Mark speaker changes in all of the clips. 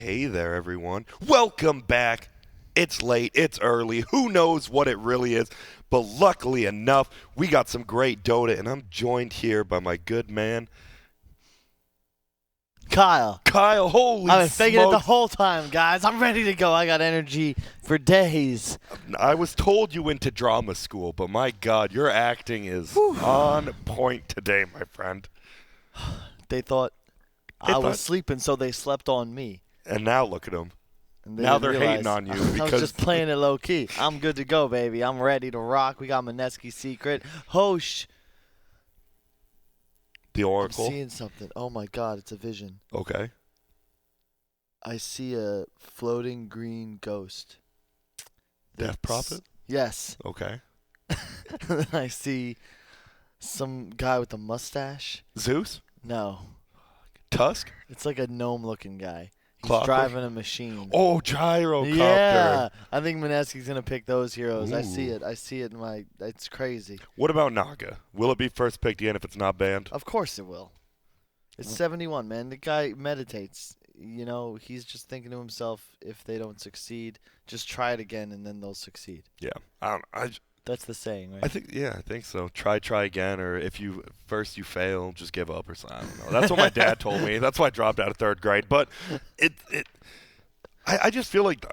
Speaker 1: Hey there, everyone. Welcome back. It's late, it's early. Who knows what it really is? But luckily enough, we got some great Dota, and I'm joined here by my good man,
Speaker 2: Kyle.
Speaker 1: Kyle. Holy
Speaker 2: I've been faking it the
Speaker 1: smokes.
Speaker 2: whole time, guys. I'm ready to go. I got energy for days.
Speaker 1: I was told you went to drama school, but my God, your acting is on point today, my friend.
Speaker 2: They thought I was sleeping, so they slept on me.
Speaker 1: And now look at them.
Speaker 2: And they
Speaker 1: Now
Speaker 2: didn't
Speaker 1: they're hating
Speaker 2: realize
Speaker 1: on you
Speaker 2: I was
Speaker 1: because
Speaker 2: just playing it low key. I'm good to go, baby. I'm ready to rock. We got Mineski secret. Hosh.
Speaker 1: the
Speaker 2: I'm
Speaker 1: Oracle.
Speaker 2: seeing something. Oh my God, it's a vision.
Speaker 1: Okay.
Speaker 2: I see a floating green ghost.
Speaker 1: Death Prophet?
Speaker 2: Yes.
Speaker 1: Okay.
Speaker 2: I see some guy with a mustache.
Speaker 1: Zeus?
Speaker 2: No.
Speaker 1: Tusk?
Speaker 2: It's like a gnome-looking guy. He's
Speaker 1: Clockwork?
Speaker 2: driving a machine.
Speaker 1: Oh, Gyrocopter.
Speaker 2: Yeah, I think Mineski's gonna pick those heroes. I see
Speaker 1: Ooh.
Speaker 2: it. I see it in my. It's crazy.
Speaker 1: What about Naga? Will it be first picked again if it's not banned?
Speaker 2: Of course it will. It's 71, man. The guy meditates. You know, he's just thinking to himself, if they don't succeed, just try it again, and then they'll succeed.
Speaker 1: Yeah. I don't know.
Speaker 2: That's the saying, right?
Speaker 1: I think so. Try again, or if you fail, just give up or something. I don't know. That's what my dad told me. That's why I dropped out of third grade. But I just feel like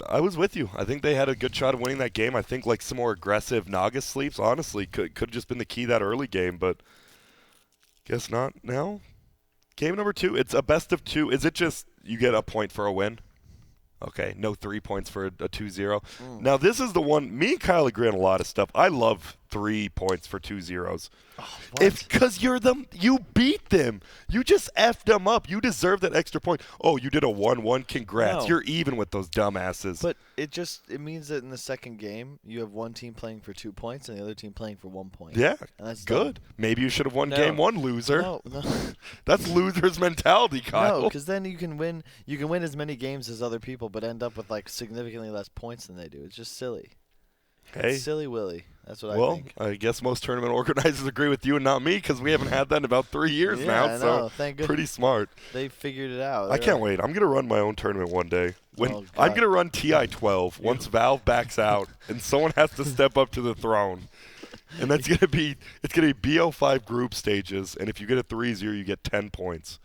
Speaker 1: I was with you. I think they had a good shot of winning that game. I think like some more aggressive Naga sleeps, honestly, could have just been the key that early game, but guess not now. Game number 2, it's a best of 2. Is it just you get a point for a win? Okay, no 3 points for a 2-0. Now, this is the one, me and Kyle agree on a lot of stuff. I love 3 points for 2 zeros.
Speaker 2: Oh,
Speaker 1: Because you beat them. You just effed them up. You deserve that extra point. Oh, you did a 1-1. Congrats.
Speaker 2: No.
Speaker 1: You're even with those dumbasses.
Speaker 2: But it means that in the second game, you have one team playing for 2 points and the other team playing for 1 point.
Speaker 1: Yeah,
Speaker 2: And that's
Speaker 1: good.
Speaker 2: dumb.
Speaker 1: Maybe you should have won
Speaker 2: No.
Speaker 1: game 1, loser.
Speaker 2: No.
Speaker 1: That's loser's mentality, Kyle.
Speaker 2: No, because then you can win. You can win as many games as other people, but end up with like significantly less points than they do. It's just silly.
Speaker 1: Hey.
Speaker 2: It's silly Willy. That's what I
Speaker 1: Well,
Speaker 2: think.
Speaker 1: I guess most tournament organizers agree with you and not me because we haven't had that in about 3 years
Speaker 2: Yeah,
Speaker 1: now.
Speaker 2: I
Speaker 1: So
Speaker 2: know. Thank goodness.
Speaker 1: pretty smart.
Speaker 2: They figured it out.
Speaker 1: I can't wait. I'm gonna run my own tournament one day.
Speaker 2: Oh,
Speaker 1: I'm
Speaker 2: God.
Speaker 1: gonna run TI-12 once Valve backs out and someone has to step up to the throne. And that's gonna be BO5 group stages, and if you get a 3-0, you get 10 points.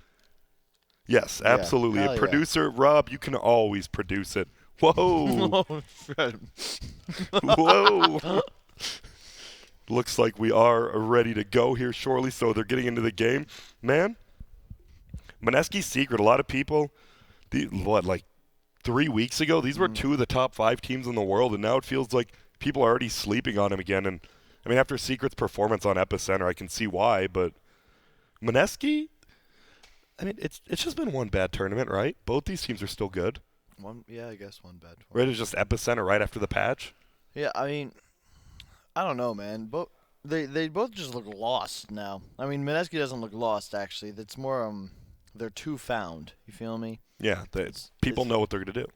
Speaker 1: Yes,
Speaker 2: Yeah,
Speaker 1: absolutely.
Speaker 2: hell
Speaker 1: A
Speaker 2: yeah.
Speaker 1: producer, Rob, you can always produce it. Whoa.
Speaker 2: Oh, Fred.
Speaker 1: Whoa. Looks like we are ready to go here shortly, so they're getting into the game. Man, Mineski's secret, a lot of people, like 3 weeks ago, these were 2 of the top 5 teams in the world, and now it feels like people are already sleeping on him again. And I mean, after Secret's performance on Epicenter, I can see why, but Mineski, I mean, it's just been one bad tournament, right? Both these teams are still good.
Speaker 2: Yeah, I guess one bad.
Speaker 1: Right, it's just Epicenter right after the patch.
Speaker 2: Yeah, I mean, I don't know, man. But they both just look lost now. I mean, Mineski doesn't look lost actually. That's more they're too found. You feel me?
Speaker 1: Yeah, people know what they're going to do.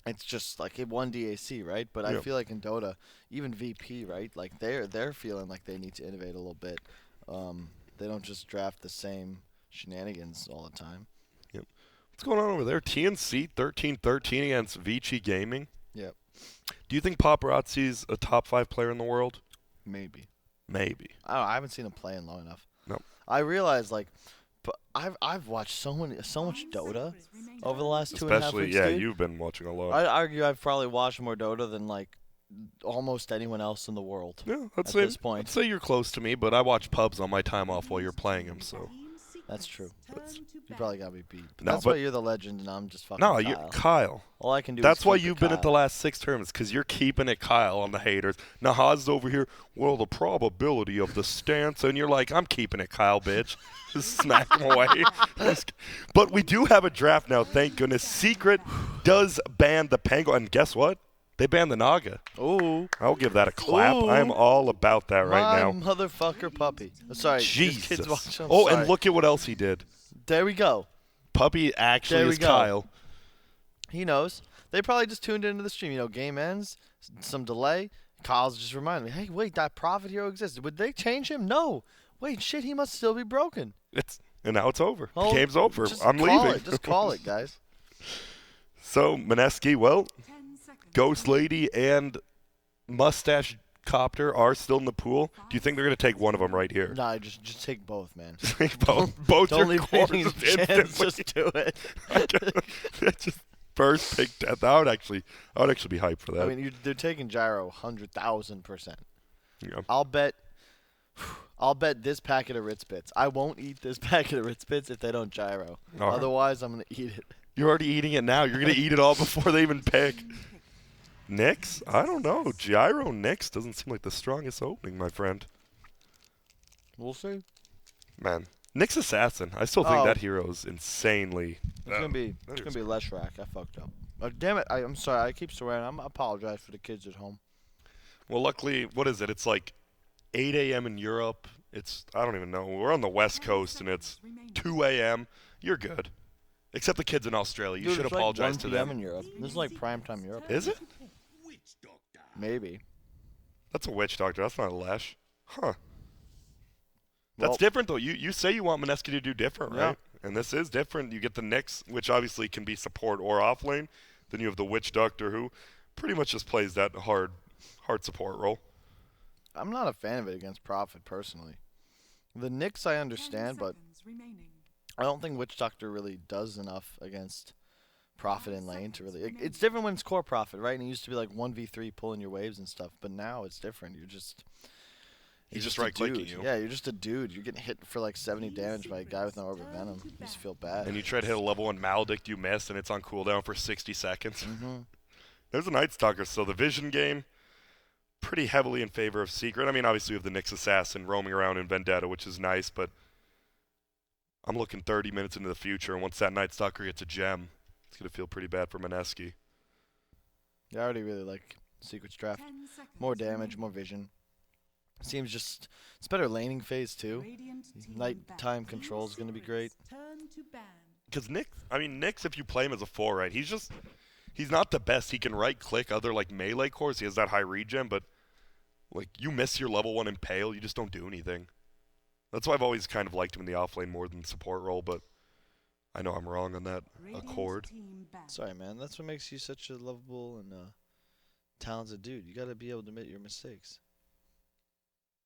Speaker 2: It's just like it won DAC, right? But I
Speaker 1: Yeah.
Speaker 2: feel like in Dota, even VP, right? Like they're feeling like they need to innovate a little bit. They don't just draft the same shenanigans all the time.
Speaker 1: What's going on over there? TNC 13-13 against Vici Gaming.
Speaker 2: Yep.
Speaker 1: Do you think Paparazzi's a top 5 player in the world?
Speaker 2: Maybe.
Speaker 1: Maybe.
Speaker 2: I don't know, I haven't seen him play in long enough.
Speaker 1: No.
Speaker 2: I realize like, but I've watched so much Dota over the last 2.5
Speaker 1: Especially,
Speaker 2: weeks.
Speaker 1: yeah,
Speaker 2: dude.
Speaker 1: you've been watching a lot.
Speaker 2: I'd argue I've probably watched more Dota than like almost anyone else in the world.
Speaker 1: Yeah,
Speaker 2: at this point.
Speaker 1: I'd say you're close to me, but I watch pubs on my time off while you're playing them, so.
Speaker 2: That's true. You probably got me beat. But
Speaker 1: No,
Speaker 2: that's
Speaker 1: but-
Speaker 2: why you're the legend and I'm just fucking
Speaker 1: No,
Speaker 2: Kyle.
Speaker 1: you're Kyle.
Speaker 2: All I can do
Speaker 1: That's
Speaker 2: is
Speaker 1: why
Speaker 2: keep it
Speaker 1: you've been at the
Speaker 2: Kyle.
Speaker 1: last 6 tournaments, because you're keeping it Kyle on the haters. Now Haas is over here, well, the probability of the stance, and you're like, I'm keeping it Kyle, bitch. Just smack him away. But we do have a draft now, thank goodness. Secret does ban the Penguin, and guess what? They banned the Naga.
Speaker 2: Ooh.
Speaker 1: I'll give that a clap.
Speaker 2: Ooh.
Speaker 1: I'm all about that right now.
Speaker 2: My motherfucker puppy. Sorry, this
Speaker 1: Jesus.
Speaker 2: kid's watching. I'm
Speaker 1: Oh,
Speaker 2: sorry.
Speaker 1: and look at what else he did.
Speaker 2: There we go.
Speaker 1: Puppy actually
Speaker 2: There we
Speaker 1: is
Speaker 2: go.
Speaker 1: Kyle.
Speaker 2: He knows. They probably just tuned into the stream. You know, game ends, some delay. Kyle's just reminding me, hey, wait, that Prophet hero exists. Would they change him? No. Wait, shit, he must still be broken.
Speaker 1: And now it's over.
Speaker 2: Oh,
Speaker 1: the game's over.
Speaker 2: Just
Speaker 1: I'm
Speaker 2: call
Speaker 1: leaving.
Speaker 2: It. Just call it, guys.
Speaker 1: So, Mineski, well,
Speaker 3: 10 seconds.
Speaker 1: Ghost Lady and Mustache Copter are still in the pool. Do you think they're going to take one of them right here?
Speaker 2: Nah, just take both, man.
Speaker 1: both
Speaker 2: Don't
Speaker 1: your
Speaker 2: leave
Speaker 1: cores
Speaker 2: anything to chance.
Speaker 1: instantly.
Speaker 2: Just do it.
Speaker 1: Just first pick death. I would actually be hyped for that.
Speaker 2: I mean, they're taking Gyro 100,000%.
Speaker 1: Yeah.
Speaker 2: I'll bet this packet of Ritz Bits. I won't eat this packet of Ritz Bits if they don't Gyro.
Speaker 1: All right.
Speaker 2: Otherwise, I'm gonna eat it.
Speaker 1: You're already eating it now. You're going to eat it all before they even pick. Nyx? I don't know. Gyro Nyx doesn't seem like the strongest opening, my friend.
Speaker 2: We'll see.
Speaker 1: Man, Nyx Assassin. I still think
Speaker 2: Oh.
Speaker 1: that hero is insanely.
Speaker 2: It's gonna be less rack. I fucked up. Damn it! I'm sorry. I keep swearing. I apologize for the kids at home.
Speaker 1: Well, luckily, what is it? It's like 8 a.m. in Europe. I don't even know. We're on the West Coast, and it's 2 a.m. You're good. Except the kids in Australia. You
Speaker 2: Dude,
Speaker 1: should
Speaker 2: it's
Speaker 1: apologize
Speaker 2: like
Speaker 1: to
Speaker 2: 1 p.m.
Speaker 1: them.
Speaker 2: in Europe. This is like primetime Europe.
Speaker 1: Is it?
Speaker 2: Maybe.
Speaker 1: That's a witch doctor. That's not a Lesh. Huh. That's
Speaker 2: Well-
Speaker 1: different, though. You say you want Mineski to do different,
Speaker 2: Yeah.
Speaker 1: right? And this is different. You get the Nyx, which obviously can be support or off lane. Then you have the witch doctor, who pretty much just plays that hard support role.
Speaker 2: I'm not a fan of it against Prophet personally. The Knicks I
Speaker 3: 10
Speaker 2: understand, but
Speaker 3: seconds remaining.
Speaker 2: I don't think Witch Doctor really does enough against Prophet in lane to really. It's different when it's core Prophet, right? And it used to be like 1v3 pulling your waves and stuff, but now it's different. You're just.
Speaker 1: He's just
Speaker 2: a
Speaker 1: right-clicking
Speaker 2: dude.
Speaker 1: you.
Speaker 2: Yeah, you're just a dude. You're getting hit for like 70 damage by a guy with no Orb of Venom. You just feel bad.
Speaker 1: And you try to hit a level 1 Maledict, you miss, and it's on cooldown for 60 seconds.
Speaker 2: Mm-hmm.
Speaker 1: There's a Night Stalker, so the Vision game, pretty heavily in favor of Secret. I mean, obviously, we have the Nyx Assassin roaming around in Vendetta, which is nice, but I'm looking 30 minutes into the future, and once that Night Stalker gets a gem, it's going to feel pretty bad for Mineski.
Speaker 2: Yeah, I already really like Secret's draft.
Speaker 3: 10 seconds
Speaker 2: More damage,
Speaker 3: remaining.
Speaker 2: more vision. Seems just it's better laning phase too.
Speaker 3: Radiant team
Speaker 2: Nighttime
Speaker 3: ban.
Speaker 2: control is gonna be great.
Speaker 3: Turn to ban.
Speaker 1: Because Nyx, if you play him as a 4, right, he's not the best. He can right-click other, like, melee cores. He has that high regen, but, like, you miss your level 1 Impale, you just don't do anything. That's why I've always kind of liked him in the offlane more than support role, but I know I'm wrong on that
Speaker 3: Radiant
Speaker 1: accord.
Speaker 3: team ban.
Speaker 2: Sorry, man. That's what makes you such a lovable and talented dude. You gotta be able to admit your mistakes.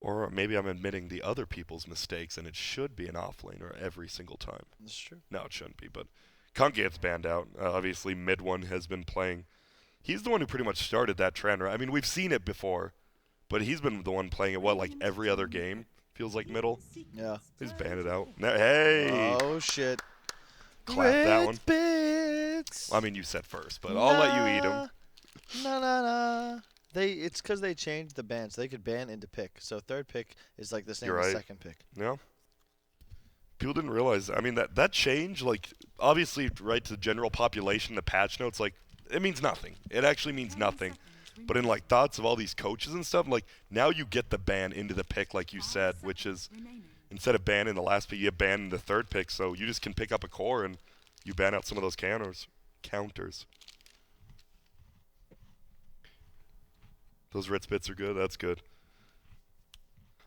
Speaker 1: Or maybe I'm admitting the other people's mistakes, and it should be an offlaner every single time.
Speaker 2: That's true.
Speaker 1: No, it shouldn't be, but Kunk gets banned out. Obviously, Mid One has been playing. He's the one who pretty much started that trend, right? I mean, we've seen it before, but he's been the one playing it, like every other game? Feels like middle.
Speaker 2: Yeah.
Speaker 1: He's banned it out. Hey!
Speaker 2: Oh shit.
Speaker 1: Clap that one.
Speaker 2: Bits.
Speaker 1: I mean, you said first, but I'll let you eat him.
Speaker 2: Nah. It's because they changed the ban, so they could ban into pick. So third pick is like the same
Speaker 1: You're
Speaker 2: as
Speaker 1: right.
Speaker 2: second pick.
Speaker 1: Yeah. People didn't realize. I mean, that change, like, obviously, right, to the general population, the patch notes, like, it means nothing. It actually means
Speaker 3: 10
Speaker 1: nothing.
Speaker 3: seconds
Speaker 1: But in, like, thoughts of all these coaches and stuff, like, now you get the ban into the pick, like you said, which is,
Speaker 3: remaining.
Speaker 1: instead of banning the last pick, you ban in the third pick, so you just can pick up a core and you ban out some of those counters. Those Ritz bits are good. That's good.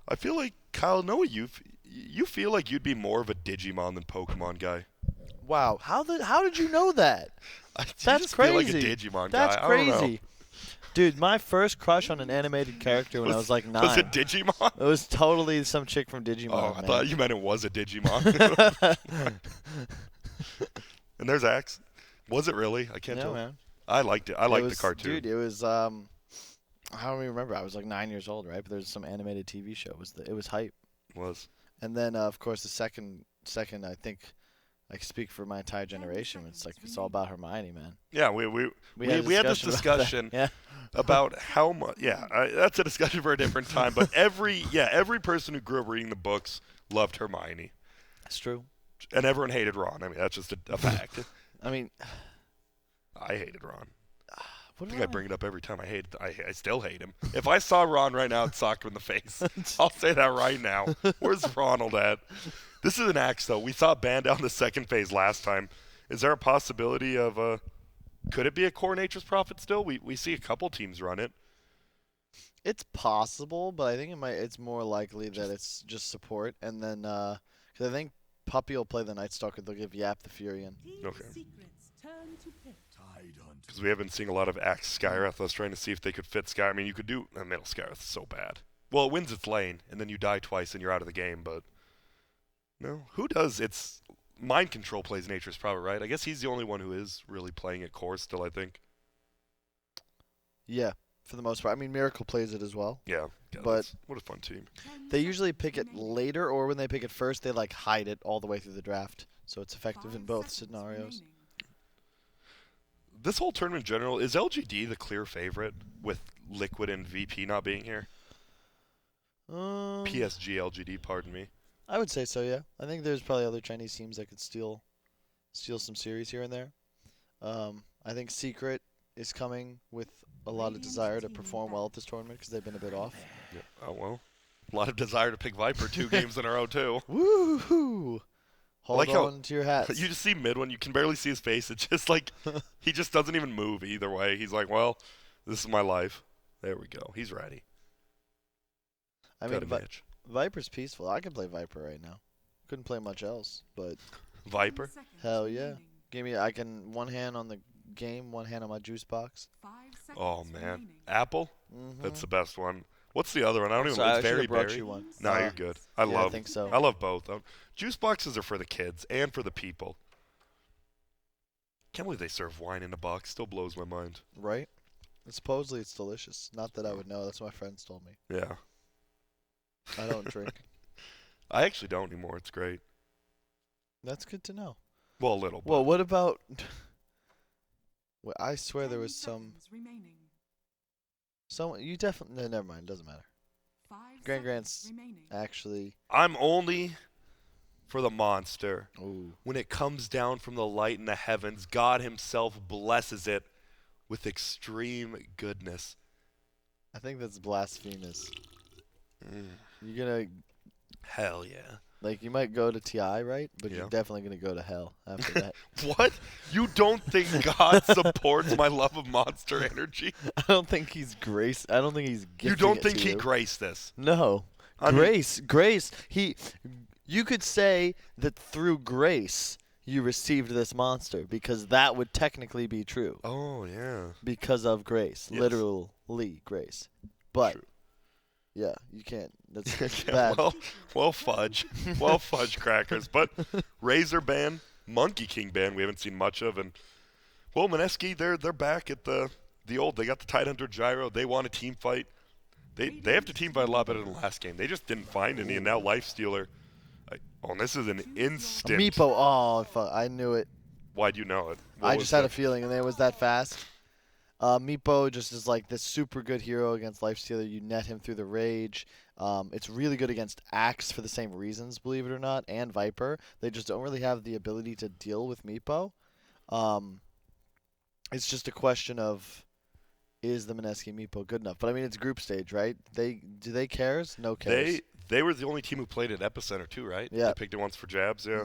Speaker 1: I feel like, Kyle, Noah, you feel like you'd be more of a Digimon than Pokemon guy.
Speaker 2: Wow. How did you know that?
Speaker 1: You
Speaker 2: That's
Speaker 1: just feel
Speaker 2: crazy.
Speaker 1: like a Digimon
Speaker 2: That's
Speaker 1: guy. I don't know.
Speaker 2: crazy. Dude, my first crush on an animated character when I was like 9.
Speaker 1: Was it Digimon?
Speaker 2: It was totally some chick from Digimon.
Speaker 1: Oh, I
Speaker 2: man.
Speaker 1: thought you meant it was a Digimon. And there's Axe. Was it really? I can't
Speaker 2: Yeah,
Speaker 1: tell.
Speaker 2: man.
Speaker 1: I liked it. I liked
Speaker 2: was,
Speaker 1: the cartoon.
Speaker 2: Dude, it was I don't even remember. I was like 9 years old, right? But there's some animated TV show. It was hype.
Speaker 1: Was.
Speaker 2: And then of course the second I think I speak for my entire generation. It's like it's all about Hermione, man.
Speaker 1: Yeah, we had this discussion
Speaker 2: Yeah.
Speaker 1: about how much. Yeah, that's a discussion for a different time. But every person who grew up reading the books loved Hermione,
Speaker 2: That's true.
Speaker 1: and everyone hated Ron. I mean, that's just a fact.
Speaker 2: I mean,
Speaker 1: I hated Ron.
Speaker 2: what
Speaker 1: I think I bring it up every time. I still hate him. If I saw Ron right now, I'd sock him in the face. I'll say that right now. Where's Ronald at? This is an Axe, though. We saw ban down the second phase last time. Is there a possibility of could it be a Core Nature's Prophet still? We see a couple teams run it.
Speaker 2: It's possible, but I think it's more likely that it's just support, and then because I think Puppy will play the Night Stalker. They'll give Yap the Furion.
Speaker 1: Okay. Because we have been seeing a lot of Axe Skyreth. I was trying to see if they could fit Sky. I mean, you could do middle Skyreth. Is so bad. Well, it wins its lane, and then you die twice, and you're out of the game. But no, who does? It's mind control plays Nature's Power, right? I guess he's the only one who is really playing it core still. I think.
Speaker 2: Yeah, for the most part. I mean, Miracle plays it as well.
Speaker 1: Yeah,
Speaker 2: but
Speaker 1: what a fun team.
Speaker 2: They usually pick it later, or when they pick it first, they like hide it all the way through the draft, so it's effective in both scenarios.
Speaker 1: This whole tournament in general, is LGD the clear favorite with Liquid and VP not being here? PSG, LGD, pardon me.
Speaker 2: I would say so, yeah. I think there's probably other Chinese teams that could steal some series here and there. I think Secret is coming with a lot of desire to perform well at this tournament because they've been a bit off.
Speaker 1: Yeah. Oh, well. A lot of desire to pick Viper 2 games in a row, too.
Speaker 2: Woohoo! Hold
Speaker 1: like
Speaker 2: on to your hats.
Speaker 1: You just see Midwin. You can barely see his face. It's just like he just doesn't even move either way. He's like, well, this is my life. There we go. He's ready.
Speaker 2: I mean, Viper's peaceful. I could play Viper right now. Couldn't play much else, but
Speaker 1: Viper?
Speaker 2: Hell yeah. I can one hand on the game, one hand on my juice box.
Speaker 1: Oh, man. Apple?
Speaker 2: Mm-hmm.
Speaker 1: That's the best one. What's the other one? I don't even know.
Speaker 2: I
Speaker 1: It's very
Speaker 2: brought
Speaker 1: berry.
Speaker 2: you one.
Speaker 1: No, you're good.
Speaker 2: I think so.
Speaker 1: I love both. Juice boxes are for the kids and for the people. Can't believe they serve wine in a box. Still blows my mind.
Speaker 2: Right? Supposedly it's delicious. Not that I would know. That's what my friends told me.
Speaker 1: Yeah.
Speaker 2: I don't drink.
Speaker 1: I actually don't anymore. It's great.
Speaker 2: That's good to know.
Speaker 1: Well, a little.
Speaker 2: Well, what about... Well, I swear there was someone you definitely... No, never mind. Doesn't matter. Grant's actually...
Speaker 1: I'm only for the monster.
Speaker 2: Ooh.
Speaker 1: When it comes down from the light in the heavens, God himself blesses it with extreme goodness.
Speaker 2: I think that's blasphemous. You're going to...
Speaker 1: Hell yeah.
Speaker 2: Like, you might go to TI, right? But
Speaker 1: Yeah.
Speaker 2: you're definitely going to go to hell after that.
Speaker 1: What? You don't think God supports my love of Monster Energy?
Speaker 2: I don't think he's grace. I don't think he's gifting
Speaker 1: You don't
Speaker 2: it
Speaker 1: think
Speaker 2: to
Speaker 1: he
Speaker 2: you.
Speaker 1: graced this?
Speaker 2: No.
Speaker 1: I mean-
Speaker 2: Grace. You could say that through grace you received this monster because that would technically be true.
Speaker 1: Oh, yeah.
Speaker 2: Because of grace.
Speaker 1: Yes.
Speaker 2: Literally grace. But,
Speaker 1: True.
Speaker 2: yeah, you can't. That's
Speaker 1: Yeah,
Speaker 2: bad.
Speaker 1: well, fudge. Well, fudge crackers. But Razor ban, Monkey King ban, we haven't seen much of. And, well, Mineski, they're back at the old. They got the Tidehunter Gyro. They want a team fight. They have to team fight a lot better than last game. They just didn't find any, and now Lifestealer. Oh, and this is an instant.
Speaker 2: Meepo. Oh, fuck, I knew it.
Speaker 1: Why'd you know it?
Speaker 2: I just had a feeling, and it was that fast. Meepo just is like this super good hero against Lifestealer. You net him through the rage. It's really good against Axe for the same reasons, believe it or not, and Viper. They just don't really have the ability to deal with Meepo. It's just a question of, is the Mineski Meepo good enough? But I mean, it's group stage, right? Do they cares? No cares.
Speaker 1: They were the only team who played at Epicenter too, right?
Speaker 2: Yeah.
Speaker 1: They picked it once for jabs, yeah.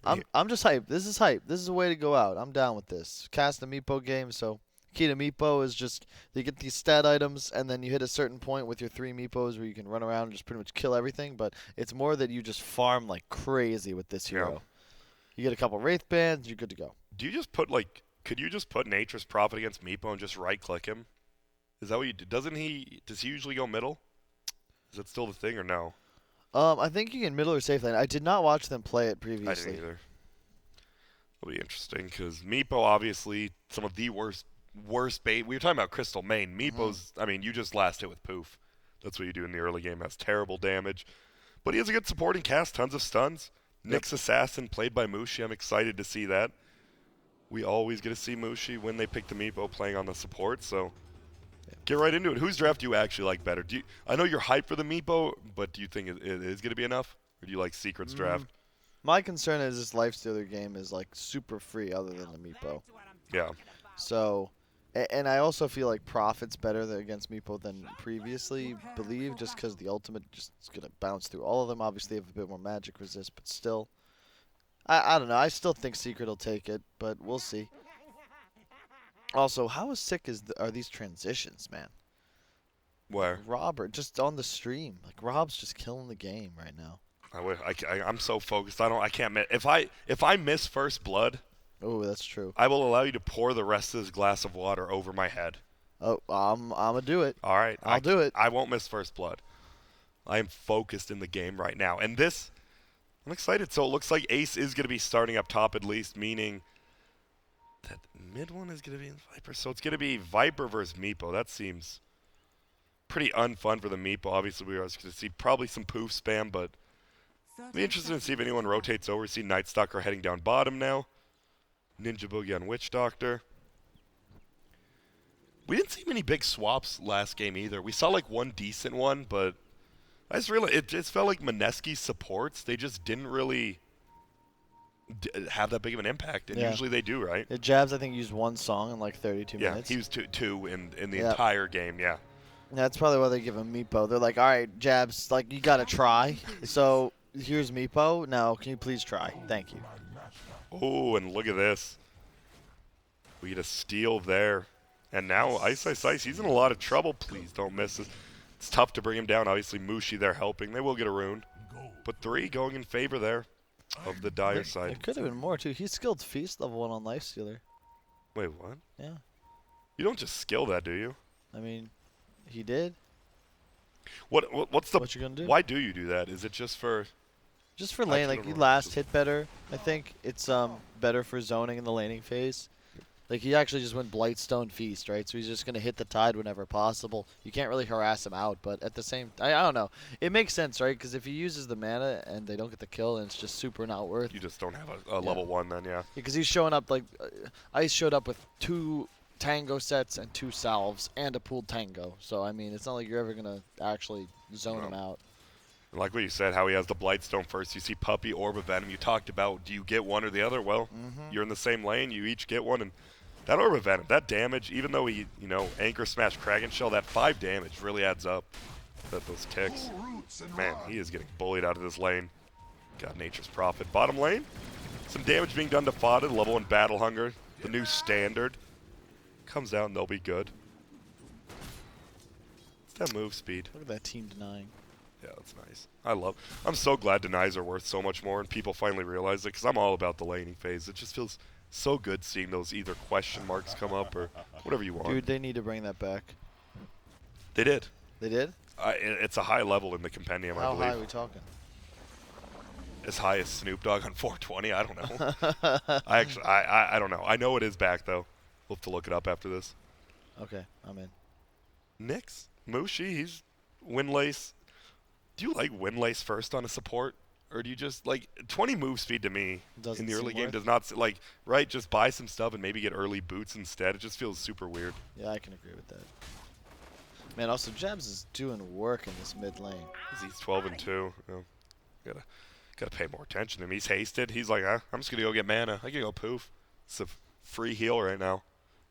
Speaker 2: Mm-hmm. I'm just hyped. This is hype. This is a way to go out. I'm down with this. Cast a Meepo game, so key to Meepo is just you get these stat items, and then you hit a certain point with your 3 Meepos where you can run around and just pretty much kill everything, but it's more that you just farm like crazy with this hero.
Speaker 1: Yeah.
Speaker 2: You get a couple Wraith bands, you're good to go.
Speaker 1: Do you just put could you just put Nature's Prophet against Meepo and just right click him? Is that what you do? Does he usually go middle? Is that still the thing or no?
Speaker 2: I think you can middle or safe lane. I did not watch them play it
Speaker 1: I
Speaker 2: previously.
Speaker 1: didn't either. It'll be interesting because Meepo, obviously, some of the worst bait. We were talking about Crystal Main. Meepo's, I mean, you just last hit with Poof. That's what you do in the early game. Has terrible damage. But he has a good supporting cast, tons of stuns. Nyx Assassin, played by Mushi. I'm excited to see that. We always get to see Mushi when they pick the Meepo playing on the support, so get right into it. Whose draft do you actually like better? I know you're hyped for the Meepo, but do you think it is going to be enough? Or do you like Secret's draft?
Speaker 2: My concern is this Lifestealer game is like super free other than the Meepo.
Speaker 1: Yeah.
Speaker 2: So, and I also feel like Prophet's better against Meepo than previously believed, just because the ultimate just is going to bounce through all of them. Obviously, have a bit more magic resist, but still. I don't know. I still think Secret will take it, but we'll see. Also, how sick are these transitions, man?
Speaker 1: Where?
Speaker 2: Robert, just on the stream. Like, Rob's just killing the game right now.
Speaker 1: I'm so focused. I can't miss. If I miss first blood,
Speaker 2: Oh, that's true.
Speaker 1: I will allow you to pour the rest of this glass of water over my head.
Speaker 2: Oh, I'm gonna do it.
Speaker 1: All right.
Speaker 2: I'll do it.
Speaker 1: I won't miss first blood. I am focused in the game right now. And this, I'm excited. So it looks like Ace is going to be starting up top at least, meaning that mid one is going to be in Viper. So it's going to be Viper versus Meepo. That seems pretty unfun for the Meepo. Obviously, we are going to see probably some poof spam, but I'll be interested to see if anyone rotates over. See Night Stalker heading down bottom now. Ninja Boogie on Witch Doctor. We didn't see many big swaps last game either. We saw like one decent one, but I just realized it just felt like Mineski's supports, they just didn't really have that big of an impact. And usually they do, right?
Speaker 2: The Jabs, I think, used one song in like 32 minutes.
Speaker 1: Yeah, he was two in the entire game, yeah.
Speaker 2: That's probably why they give him Meepo. They're like, all right, Jabs, like, you got to try. So here's Meepo. Now, can you please try? Thank you.
Speaker 1: Oh, and look at this. We get a steal there. And now Ice, he's in a lot of trouble. Please don't miss this. It's tough to bring him down. Obviously, Mushi there helping. They will get a rune. But 3 going in favor there of the Dire side.
Speaker 2: It could have been more, too. He skilled Feast level 1 on Lifestealer.
Speaker 1: Wait, what?
Speaker 2: Yeah.
Speaker 1: You don't just skill that, do you?
Speaker 2: I mean, he did.
Speaker 1: What's the...
Speaker 2: What you gonna do?
Speaker 1: Why do you do that? Is it just for...
Speaker 2: Just for lane, like, you last hit better. I think it's better for zoning in the laning phase. Like, he actually just went Blightstone Feast, right? So he's just going to hit the tide whenever possible. You can't really harass him out, but at the same I don't know. It makes sense, right? Because if he uses the mana and they don't get the kill, and it's just super not worth.
Speaker 1: You just don't have a level 1 then, yeah.
Speaker 2: Because he's showing up, like, Ice showed up with 2 Tango sets and 2 salves and a pooled Tango. So, I mean, it's not like you're ever going to actually zone him out.
Speaker 1: Like what you said, how he has the Blightstone first. You see Puppey, Orb of Venom. You talked about, do you get one or the other? Well, you're in the same lane. You each get one, and that Orb of Venom, that damage, even though he, Anchor Smash Kraken Shell, that 5 damage really adds up. Those ticks. Man, he is getting bullied out of this lane. Got Nature's Prophet. Bottom lane, some damage being done to Fada, level 1 Battle Hunger, the new standard. Comes out and they'll be good. It's that move speed.
Speaker 2: Look at that team denying.
Speaker 1: Yeah, that's nice. I'm so glad denies are worth so much more and people finally realize it because I'm all about the laning phase. It just feels so good seeing those either question marks come up or whatever you want.
Speaker 2: Dude, they need to bring that back.
Speaker 1: They did.
Speaker 2: They did?
Speaker 1: It's a high level in the compendium, I believe.
Speaker 2: How high are we talking?
Speaker 1: As high as Snoop Dogg on 420? I don't know. I don't know. I know it is back, though. We'll have to look it up after this.
Speaker 2: Okay, I'm in.
Speaker 1: Nyx, Mushi, he's Windlace. Do you like Windlace first on a support? Or do you just, 20 move speed to me in the early game does not, right, just buy some stuff and maybe get early boots instead. It just feels super weird.
Speaker 2: Yeah, I can agree with that. Man, also, Jabs is doing work in this mid lane.
Speaker 1: He's 12 and 2. Gotta pay more attention to him. He's hasted. He's like, I'm just gonna go get mana. I can go poof. It's a free heal right now.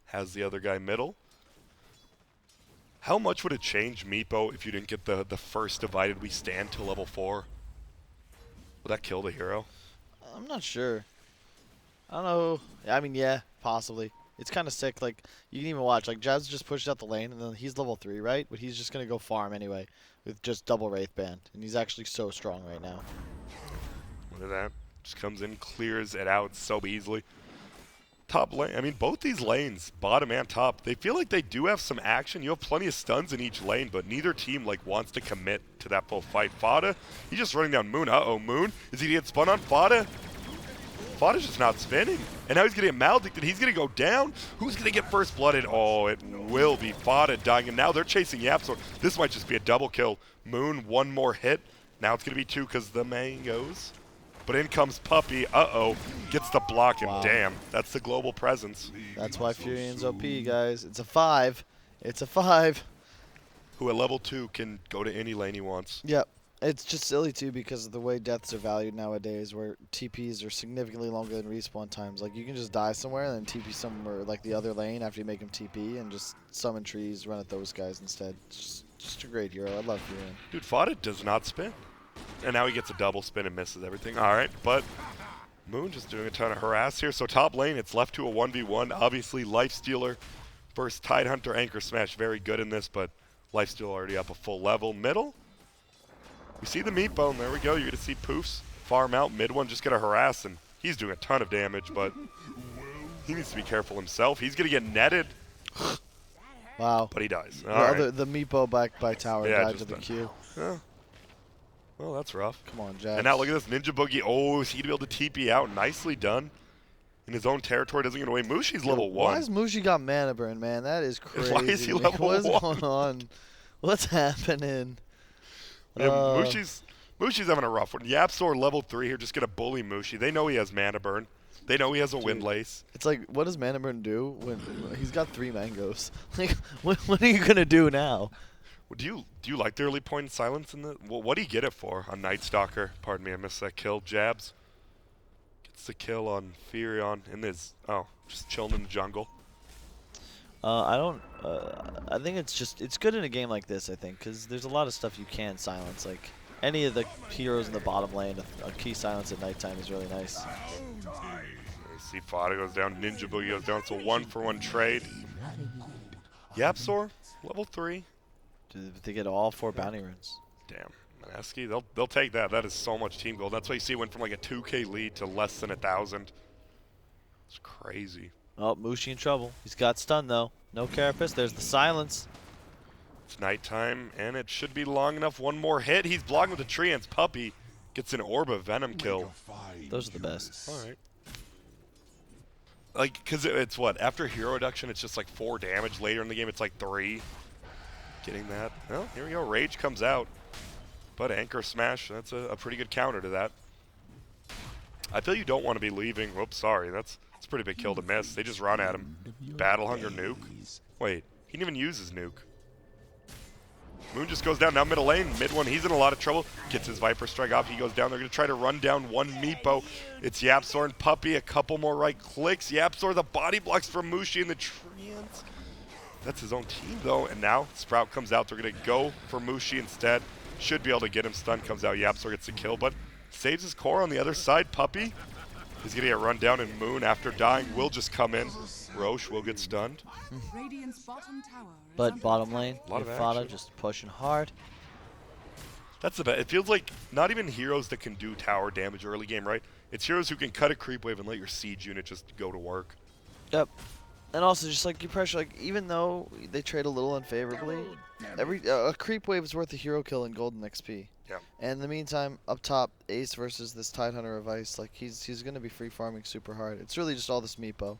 Speaker 1: Has the other guy middle. How much would it change Meepo if you didn't get the first Divided We Stand to level 4? Would that kill the hero?
Speaker 2: I'm not sure. I don't know. I mean, yeah, possibly. It's kind of sick. Like, you can even watch. Like, Jazz just pushed out the lane, and then he's level 3, right? But he's just going to go farm anyway with just double Wraith Band. And he's actually so strong right now.
Speaker 1: Look at that. Just comes in, clears it out so easily. Top lane. I mean, both these lanes, bottom and top, they feel like they do have some action. You have plenty of stuns in each lane, but neither team wants to commit to that full fight. Fada, he's just running down Moon. Uh-oh, Moon. Is he going to get spun on? Fada? Fada's just not spinning. And now he's going to get maledicted. He's going to go down. Who's going to get first blooded? Oh, it will be Fada dying. And now they're chasing Yapsor. This might just be a double kill. Moon, one more hit. Now it's going to be 2 because the mangoes. But in comes Puppey. Uh-oh. Gets the block, and damn, that's the global presence.
Speaker 2: That's why Furion's OP, guys. It's a 5. It's a 5.
Speaker 1: Who at level 2 can go to any lane he wants.
Speaker 2: Yep. It's just silly, too, because of the way deaths are valued nowadays, where TPs are significantly longer than respawn times. Like, you can just die somewhere and then TP somewhere, like the other lane after you make him TP, and just summon trees, run at those guys instead. Just a great hero. I love Furion.
Speaker 1: Dude, Fada does not spin. And now he gets a double spin and misses everything. All right, but Moon just doing a ton of harass here. So top lane, it's left to a 1v1. Obviously, Lifestealer versus Tidehunter. Anchor Smash, very good in this, but Lifestealer already up a full level. Middle, we see the meat bone. There we go. You're going to see Poofs farm out. Mid one just going to harass, and he's doing a ton of damage, but He needs to be careful himself. He's going to get netted,
Speaker 2: Wow.
Speaker 1: but he dies.
Speaker 2: The
Speaker 1: All right.
Speaker 2: other, the Meepo back by tower
Speaker 1: Yeah,
Speaker 2: died to
Speaker 1: just
Speaker 2: the
Speaker 1: done.
Speaker 2: Q.
Speaker 1: Oh. Well, that's rough.
Speaker 2: Come on, Jax.
Speaker 1: And now look at this Ninja Boogie. Oh, is he to be able to TP out? Nicely done. In his own territory, doesn't get away. Mushi's level 1.
Speaker 2: Why is Mushi got mana burn, man? That is crazy.
Speaker 1: Why is he level
Speaker 2: What is
Speaker 1: 1?
Speaker 2: going on? What's happening?
Speaker 1: Yeah, Mushi's having a rough one. Yapsor level 3 here, just gonna bully Mushi. They know he has mana burn. They know he has a windlace.
Speaker 2: It's like, what does mana burn do when he's got 3 mangoes? Like, what are you gonna do now?
Speaker 1: Do you like the early point in silence in the? Well, what do you get it for on Night Stalker? Pardon me, I missed that kill. Jabs gets the kill on Furion in this. Oh, just chilling in the jungle.
Speaker 2: I don't. I think it's good in a game like this. I think because there's a lot of stuff you can silence. Like any of the heroes in the bottom lane, a key silence at nighttime is really nice.
Speaker 1: You see Fada goes down, Ninja Boogie goes down. It's a 1-for-1 trade. Yapsor level 3.
Speaker 2: They get all 4 bounty runes.
Speaker 1: Damn, Mineski, they'll take that. That is so much team gold. That's why you see it went from like a 2K lead to less than 1,000. It's crazy.
Speaker 2: Oh, Mushi in trouble. He's got stun though. No carapace. There's the silence.
Speaker 1: It's nighttime, and it should be long enough. One more hit. He's blocking with the tree, and Puppy gets an Orb of Venom kill.
Speaker 2: Those are the best.
Speaker 1: All right. Like, because it's what? After hero reduction, it's just like 4 damage. Later in the game, it's like 3. Getting that. Well, here we go. Rage comes out. But Anchor Smash, that's a pretty good counter to that. I feel you don't want to be leaving. Whoops, sorry. That's a pretty big kill to miss. They just run at him. Battle Hunger nuke. Wait, he didn't even use his nuke. Moon just goes down middle lane. Mid one, he's in a lot of trouble. Gets his Viper Strike off. He goes down. They're going to try to run down one Meepo. It's Yapsor and Puppy. A couple more right clicks. Yapsor, the body blocks from Mushi and the Treants. That's his own team, though. And now Sprout comes out. They're going to go for Mushi instead. Should be able to get him. Stun comes out. Yapsor gets the kill, but saves his core on the other side. Puppy is going to get run down, and Moon, after dying, will just come in. Roche will get stunned.
Speaker 2: But bottom lane,
Speaker 1: A lot of
Speaker 2: Fada
Speaker 1: action.
Speaker 2: just pushing hard.
Speaker 1: That's the best. It feels like not even heroes that can do tower damage early game, right? It's heroes who can cut a creep wave and let your siege unit just go to work.
Speaker 2: Yep. And also, just like you pressure, like even though they trade a little unfavorably, a creep wave is worth a hero kill in golden XP.
Speaker 1: Yeah.
Speaker 2: And in the meantime, up top, Ace versus this Tidehunter of Ice, like he's gonna be free farming super hard. It's really just all this Meepo,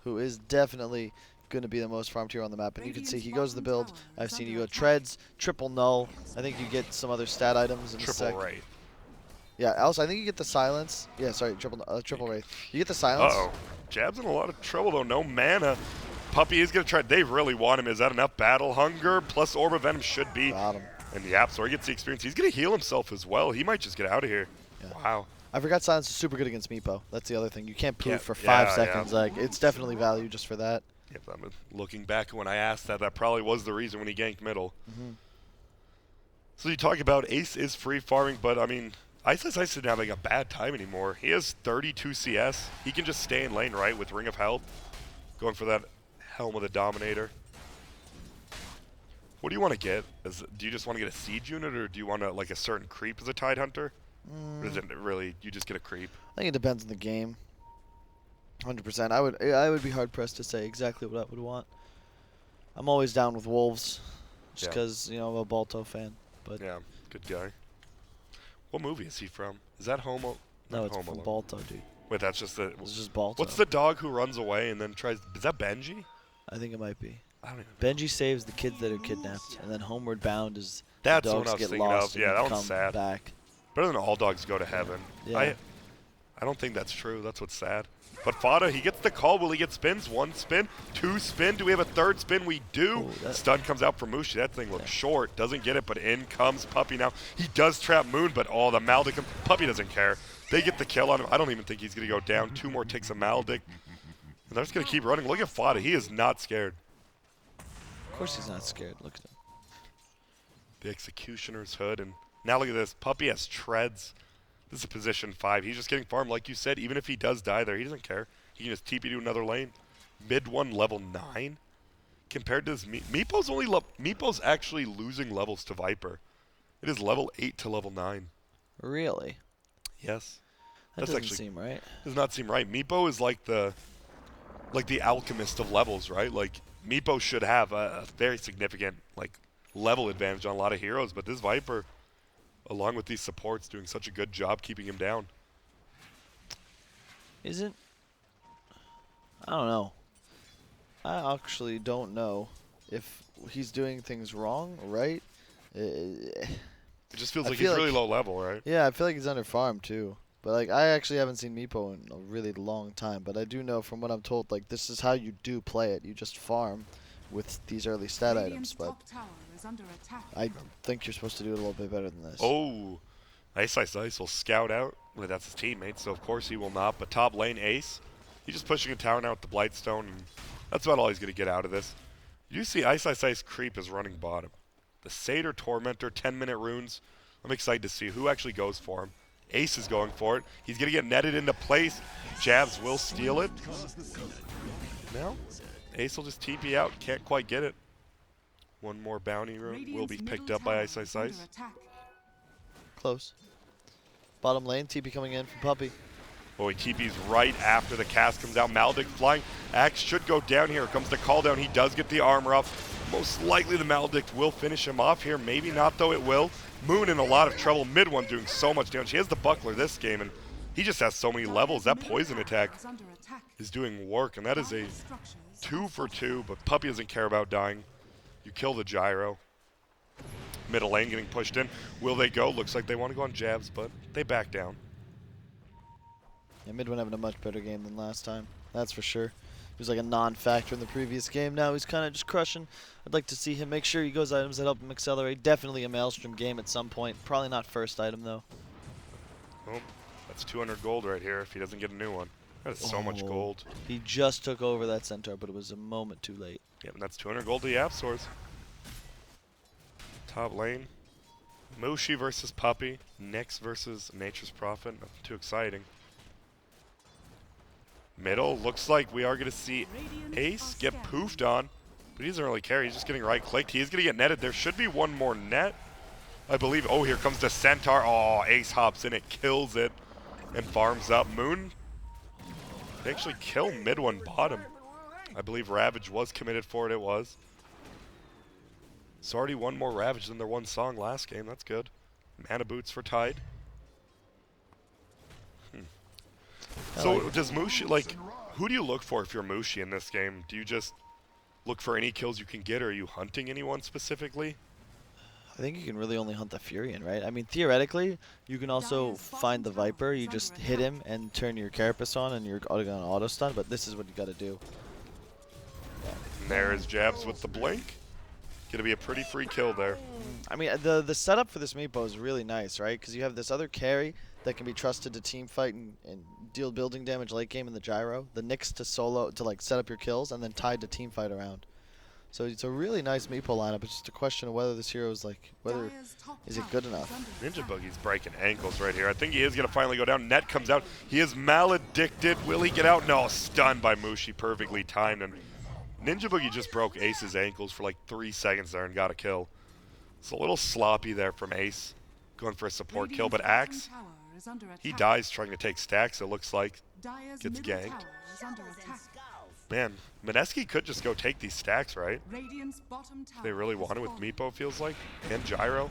Speaker 2: who is definitely gonna be the most farmed hero on the map. And you can see he goes the build. I've seen you go treads, triple null. I think you get some other stat items in a sec.
Speaker 1: Triple Wraith.
Speaker 2: Yeah. Also, I think you get the silence. Yeah. Sorry, triple wraith. You get the silence.
Speaker 1: Uh-oh. Jab's in a lot of trouble, though. No mana. Puppy is going to try. They really want him. Is that enough? Battle Hunger plus Orb of Venom should be.
Speaker 2: Got him.
Speaker 1: And the Yapsor gets the experience. He's going to heal himself as well. He might just get out of here.
Speaker 2: Yeah.
Speaker 1: Wow.
Speaker 2: I forgot silence is super good against Meepo. That's the other thing. You can't prove
Speaker 1: Yeah,
Speaker 2: for 5
Speaker 1: yeah,
Speaker 2: seconds.
Speaker 1: yeah.
Speaker 2: Like it's definitely value just for that.
Speaker 1: Yep, I'm looking back when I asked that, that probably was the reason when he ganked middle. So you talk about Ace is free farming, but I mean, Ice isn't having a bad time anymore. He has 32 CS. He can just stay in lane, right, with Ring of Health. Going for that Helm of the Dominator. What do you want to get? Do you just want to get a siege unit, or do you want to, like a certain creep as a Tidehunter? Or is it really, you just get a creep?
Speaker 2: I think it depends on the game. 100%. I would be hard pressed to say exactly what I would want. I'm always down with wolves, just
Speaker 1: Yeah.
Speaker 2: because I'm a Balto fan. But
Speaker 1: Yeah, good guy. What movie is he from? Is that Homo?
Speaker 2: no,
Speaker 1: Not
Speaker 2: it's
Speaker 1: Home
Speaker 2: from
Speaker 1: Alone.
Speaker 2: Balto, dude.
Speaker 1: Wait, that's just the.
Speaker 2: It's just Balto.
Speaker 1: What's the dog who runs away and then tries? Is that Benji?
Speaker 2: I think it might be.
Speaker 1: I don't even know.
Speaker 2: Benji saves the kids that are kidnapped, and then Homeward Bound is
Speaker 1: That's
Speaker 2: the
Speaker 1: the one
Speaker 2: dogs
Speaker 1: I was
Speaker 2: get
Speaker 1: thinking
Speaker 2: lost
Speaker 1: of.
Speaker 2: and
Speaker 1: Yeah,
Speaker 2: then
Speaker 1: that one's
Speaker 2: come
Speaker 1: sad.
Speaker 2: back.
Speaker 1: Better than all dogs go to heaven.
Speaker 2: Yeah.
Speaker 1: I don't think that's true. That's what's sad. But Fada, he gets the call. Will he get spins? 1 spin, 2 spin. Do we have a 3rd spin? We do.
Speaker 2: Ooh,
Speaker 1: Stun comes out from Mushi. That thing looks short. Doesn't get it, but in comes Puppy now. He does trap Moon, but the Maldic. Puppy doesn't care. They get the kill on him. I don't even think he's going to go down. 2 more ticks of Maldic. And they're just going to keep running. Look at Fada. He is not scared.
Speaker 2: Of course he's not scared. Look at him.
Speaker 1: The Executioner's Hood. And now look at this. Puppy has treads. This is a position 5. He's just getting farmed. Like you said, even if he does die there, he doesn't care. He can just TP to another lane. Mid 1, level 9. Compared to this, Meepo's actually losing levels to Viper. It is level 8 to level 9.
Speaker 2: Really?
Speaker 1: Yes.
Speaker 2: That
Speaker 1: That's
Speaker 2: doesn't
Speaker 1: actually
Speaker 2: seem right.
Speaker 1: does not seem right. Meepo is like the like the alchemist of levels, right? Like Meepo should have a very significant like level advantage on a lot of heroes, but this Viper, along with these supports, doing such a good job keeping him down.
Speaker 2: Isn't... I don't know. I actually don't know if he's doing things wrong or right.
Speaker 1: It just feels
Speaker 2: I
Speaker 1: like
Speaker 2: feel
Speaker 1: he's really
Speaker 2: like-
Speaker 1: low level, right?
Speaker 2: Yeah, I feel like he's under farm too. But like, I actually haven't seen Meepo in a really long time. But I do know from what I'm told, like this is how you do play it. You just farm with these early stat items. But I think you're supposed to do it a little bit better than this.
Speaker 1: Oh, Ice will scout out. Well, that's his teammate, so of course he will not. But top lane, Ace, he's just pushing a tower now with the Blightstone, and that's about all he's going to get out of this. You see Ice creep is running bottom. The Satyr Tormentor, 10-minute runes. I'm excited to see who actually goes for him. Ace is going for it. He's going to get netted into place. Jabs will steal it. Now, Ace will just TP out. Can't quite get it. One more bounty rune will be picked up by Ice.
Speaker 2: Close. Bottom lane, TP coming in from Puppey.
Speaker 1: Oh, he TP's right after the cast comes out. Maledict flying. Axe should go down here. Comes the call down. He does get the armor up. Most likely the Maledict will finish him off here. Maybe not, though. It will. Moon in a lot of trouble. Mid one doing so much damage. He has the buckler this game, and he just has so many levels. That poison attack is doing work, and that is a 2 for 2, but Puppey doesn't care about dying. You kill the gyro. Middle lane getting pushed in. Will they go? Looks like they want to go on jabs, but they back down.
Speaker 2: Yeah, Midwin having a much better game than last time. That's for sure. He was like a non-factor in the previous game. Now he's kind of just crushing. I'd like to see him make sure he goes items that help him accelerate. Definitely a Maelstrom game at some point. Probably not first item, though.
Speaker 1: Oh, that's 200 gold right here if he doesn't get a new one. That is so much gold.
Speaker 2: He just took over that centaur, but it was a moment too late.
Speaker 1: Yep, and that's 200 gold to the App Source. Top lane. Mushi versus Puppey. Nyx versus Nature's Prophet. Nothing too exciting. Middle, looks like we are going to see Ace get poofed on, but he doesn't really care. He's just getting right-clicked. He is going to get netted. There should be one more net, I believe. Oh, here comes the Centaur. Oh, Ace hops in it, kills it, and farms up. Moon, they actually kill mid one bottom. I believe Ravage was committed for it. It was. It's already one more Ravage than their one song last game. That's good. Mana boots for Tide. So does Mushi, like, who do you look for if you're Mushi in this game? Do you just look for any kills you can get, or are you hunting anyone specifically?
Speaker 2: I think you can really only hunt the Furion, right? I mean, theoretically, you can also find the Viper. You just hit him and turn your Carapace on, and you're going to auto-stun, but this is what you got to do.
Speaker 1: And there is Jabs with the blink. Going to be a pretty free kill there.
Speaker 2: I mean, the setup for this Meepo is really nice, right? Because you have this other carry that can be trusted to team fight and deal building damage late game in the gyro. The Nyx to solo to like set up your kills, and then tied to team fight around. So it's a really nice Meepo lineup. It's just a question of whether this hero is like, is it good enough?
Speaker 1: Ninja Boogie's breaking ankles right here. I think he is going to finally go down. Net comes out. He is maledicted. Will he get out? No, stunned by Mushi. Perfectly timed. And Ninja Boogie just broke Ace's ankles for like 3 seconds there and got a kill. It's a little sloppy there from Ace. Going for a support kill, but Axe, he dies trying to take stacks, it looks like. Gets ganked. Man, Mineski could just go take these stacks, right? If they really wanted with Meepo, feels like. And Gyro.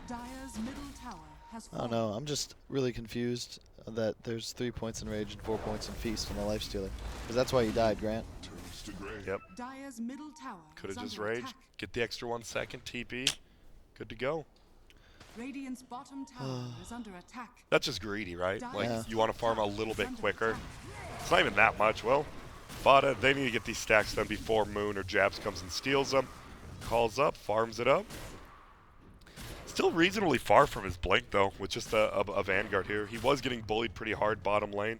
Speaker 2: I don't know. I'm just really confused that there's 3 points in Rage and 4 points in Feast on the Lifestealer. Because that's why you died, Grant.
Speaker 1: Yep. Could have just raged. Get the extra 1 second TP. Good to go.
Speaker 3: Radiant's bottom tower is under attack.
Speaker 1: That's just greedy, right? Like,
Speaker 2: Yeah.
Speaker 1: you want to farm a little bit quicker. It's not even that much. Well, Fada, they need to get these stacks done before Moon or Jabs comes and steals them. Calls up, farms it up. Still reasonably far from his blink, though, with just a Vanguard here. He was getting bullied pretty hard bottom lane.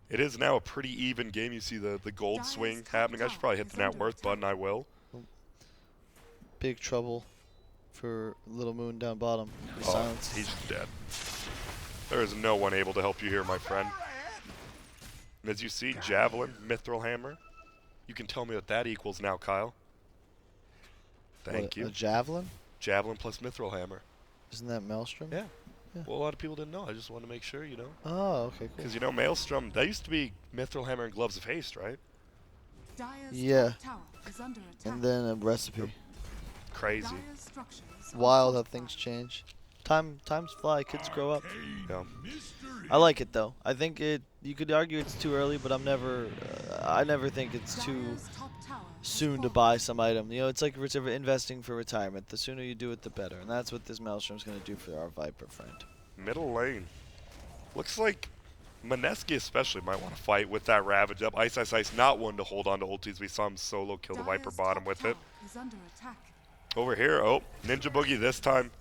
Speaker 1: It is now a pretty even game. You see the gold swing happening. I should probably hit the net worth button. I will.
Speaker 2: Big trouble for Little Moon down bottom.
Speaker 1: Oh,
Speaker 2: Silence.
Speaker 1: he's dead. There is no one able to help you here, my friend. And as you see, Javelin, Mithril Hammer. You can tell me what that equals now, Kyle. Thank you.
Speaker 2: A Javelin?
Speaker 1: Javelin plus Mithril Hammer.
Speaker 2: Isn't that Maelstrom?
Speaker 1: Yeah.
Speaker 2: Yeah.
Speaker 1: Well, a lot of people didn't know. I just wanted to make sure, you know.
Speaker 2: Oh, okay, cool.
Speaker 1: Because, you know, Maelstrom, that used to be Mithril Hammer and Gloves of Haste, right?
Speaker 3: Dire's
Speaker 2: Yeah.
Speaker 3: top tower is under attack.
Speaker 2: And then a recipe.
Speaker 1: Crazy.
Speaker 3: Dire's structures are
Speaker 2: Wild how
Speaker 3: fortified.
Speaker 2: things change. Times fly. Kids grow up.
Speaker 1: Yeah.
Speaker 2: I like it though. I think it. You could argue it's too early, but I'm never. I never think it's too
Speaker 3: Dire's top tower has
Speaker 2: soon to
Speaker 3: fallen.
Speaker 2: buy some item. You know, it's like investing for retirement. The sooner you do it, the better. And that's what this Maelstrom's going to do for our Viper friend.
Speaker 1: Middle lane. Looks like Mineski especially might want to fight with that Ravage up. Ice Ice Ice not one to hold on to ultis. We saw him solo kill the Viper
Speaker 3: Dire's
Speaker 1: bottom
Speaker 3: top
Speaker 1: with
Speaker 3: tower
Speaker 1: it.
Speaker 3: is under attack.
Speaker 1: Over here, oh, Ninja Boogie this time.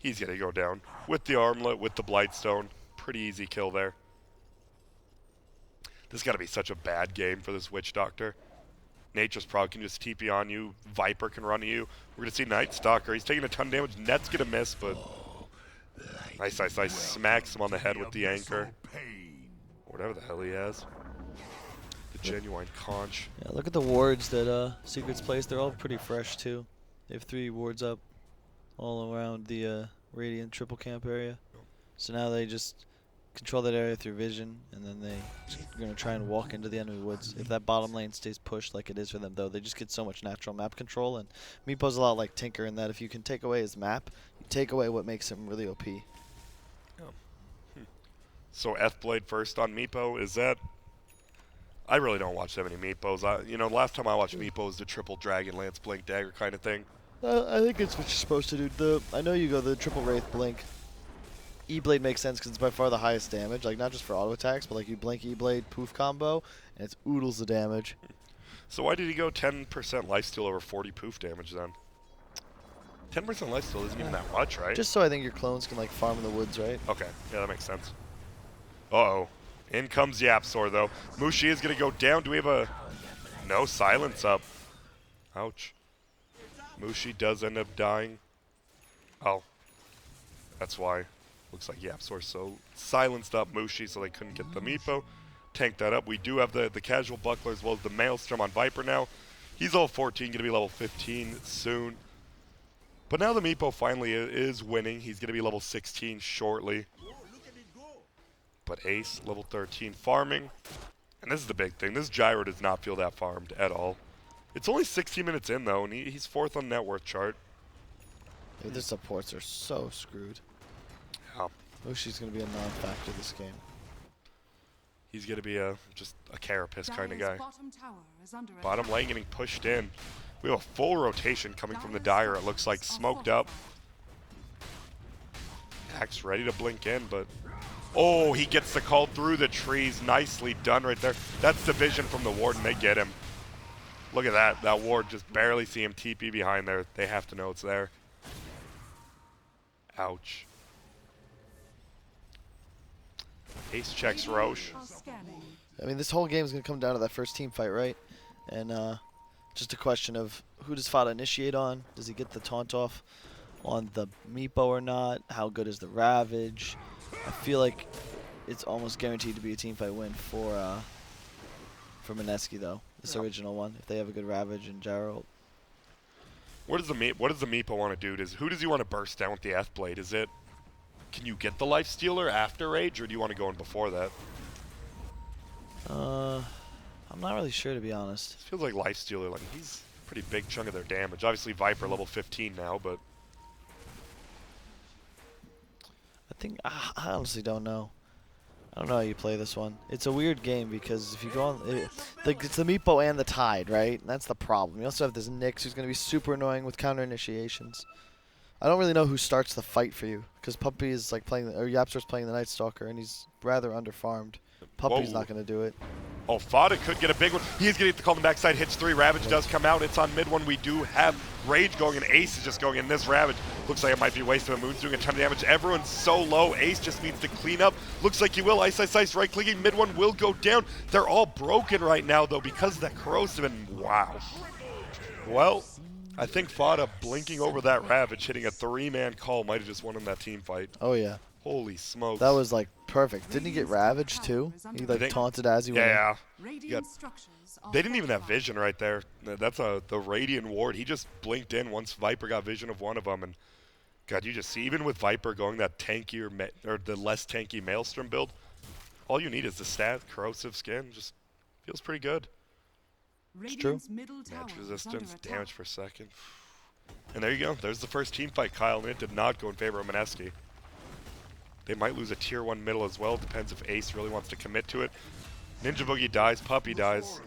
Speaker 1: He's going to go down with the Armlet, with the Blightstone. Pretty easy kill there. This has got to be such a bad game for this Witch Doctor. Nature's Prog can just TP on you. Viper can run at you. We're going to see Night Stalker. He's taking a ton of damage. Net's going to miss, but Ice Ice Ice smacks him on the head with the anchor. Whatever the hell he has. The genuine conch.
Speaker 2: Yeah, look at the wards that Secret's placed. They're all pretty fresh too. They have 3 wards up all around the Radiant triple camp area. So now they just control that area through vision, and then they're going to try and walk into the enemy woods. If that bottom lane stays pushed like it is for them, though, they just get so much natural map control. And Meepo's a lot like Tinker in that if you can take away his map, you take away what makes him really OP.
Speaker 1: So F-Blade first on Meepo, is that... I really don't watch that many Meepos. You know, last time I watched Meepo was the triple Dragon Lance Blink Dagger kind of thing.
Speaker 2: I think it's what you're supposed to do. I know you go the triple Wraith Blink. E-Blade makes sense because it's by far the highest damage. Like, not just for auto attacks, but like you blink E-Blade, poof combo, and it's oodles of damage.
Speaker 1: So why did he go 10% lifesteal over 40 poof damage then? 10% lifesteal isn't even that much, right?
Speaker 2: Just so I think your clones can like farm in the woods, right?
Speaker 1: Okay, yeah, that makes sense. Uh-oh. In comes Yapsor, though. Mushi is going to go down. Do we have a... No, silence up. Ouch. Mushi does end up dying. Oh. That's why. Looks like Yapsor so silenced up Mushi so they couldn't get the Meepo. Tank that up. We do have the casual buckler as well as the Maelstrom on Viper now. He's all 14, going to be level 15 soon. But now the Meepo finally is winning. He's going to be level 16 shortly. But Ace, level 13, farming. And this is the big thing. This Gyro does not feel that farmed at all. It's only 16 minutes in, though, and he's 4th on net worth chart.
Speaker 2: Dude, the supports are so screwed.
Speaker 1: Yeah.
Speaker 2: Mushi's going to be a non-factor this game.
Speaker 1: He's going to be just a carapace kind of
Speaker 3: Dire's
Speaker 1: guy.
Speaker 3: bottom tower is under
Speaker 1: Bottom
Speaker 3: attack.
Speaker 1: lane getting pushed in. We have a full rotation coming from the Dire, it looks like. Smoked up. Axe ready to blink in, but... Oh, he gets the call through the trees. Nicely done right there. That's the vision from the Warden. They get him. Look at that. That Ward just barely see him TP behind there. They have to know it's there. Ouch. Ace checks Roche.
Speaker 3: Are scanning.
Speaker 2: I mean, this whole game is going to come down to that first team fight, right? And just a question of who does Fada initiate on? Does he get the taunt off on the Meepo or not? How good is the Ravage? I feel like it's almost guaranteed to be a team fight win for Mineski, though. This original one, if they have a good Ravage and Gyro.
Speaker 1: What does the Meepo want to do? Who does he want to burst down with the F-Blade? Is it... Can you get the Life Stealer after Rage, or do you want to go in before that?
Speaker 2: I'm not really sure, to be honest.
Speaker 1: This feels like Life Stealer. Like, he's a pretty big chunk of their damage. Obviously, Viper level 15 now, but...
Speaker 2: I honestly don't know. I don't know how you play this one. It's a weird game because if you go on, it's the Meepo and the Tide, right? And that's the problem. You also have this Nyx who's going to be super annoying with counter initiations. I don't really know who starts the fight for you because Puppy is like playing, or Yapsor's playing the Night Stalker, and he's rather underfarmed. Puppy's not going to do it.
Speaker 1: Oh, Fada could get a big one. He is going to get the call on the backside. Hits 3. Ravage does come out. It's on mid one. We do have Rage going, and Ace is just going in. This Ravage looks like it might be wasted, but Moon's doing a ton of damage. Everyone's so low. Ace just needs to clean up. Looks like he will. Ice, Ice, Ice, right-clicking. Mid one will go down. They're all broken right now, though, because of that corrosive, and wow. Well, I think Fada blinking over that Ravage, hitting a 3-man call, might have just won him that team fight.
Speaker 2: Oh, yeah.
Speaker 1: Holy smokes.
Speaker 2: That was like perfect. Didn't he get Ravaged too? He like taunted as he went.
Speaker 1: Yeah.
Speaker 3: Radiant structures are
Speaker 1: They didn't even have
Speaker 3: fortified.
Speaker 1: vision right there. That's the Radiant Ward. He just blinked in once Viper got vision of one of them, and God, you just see, even with Viper going that tankier, or the less tanky Maelstrom build, all you need is the stat, corrosive skin, just feels pretty good.
Speaker 3: Radiant's middle tower
Speaker 1: Match
Speaker 3: is
Speaker 1: resistance,
Speaker 3: under
Speaker 1: damage
Speaker 3: attack.
Speaker 1: per second. And there you go. There's the first team fight, Kyle, and it did not go in favor of Mineski. They might lose a tier 1 middle as well. Depends if Ace really wants to commit to it. Ninja Boogie dies, Puppy dies.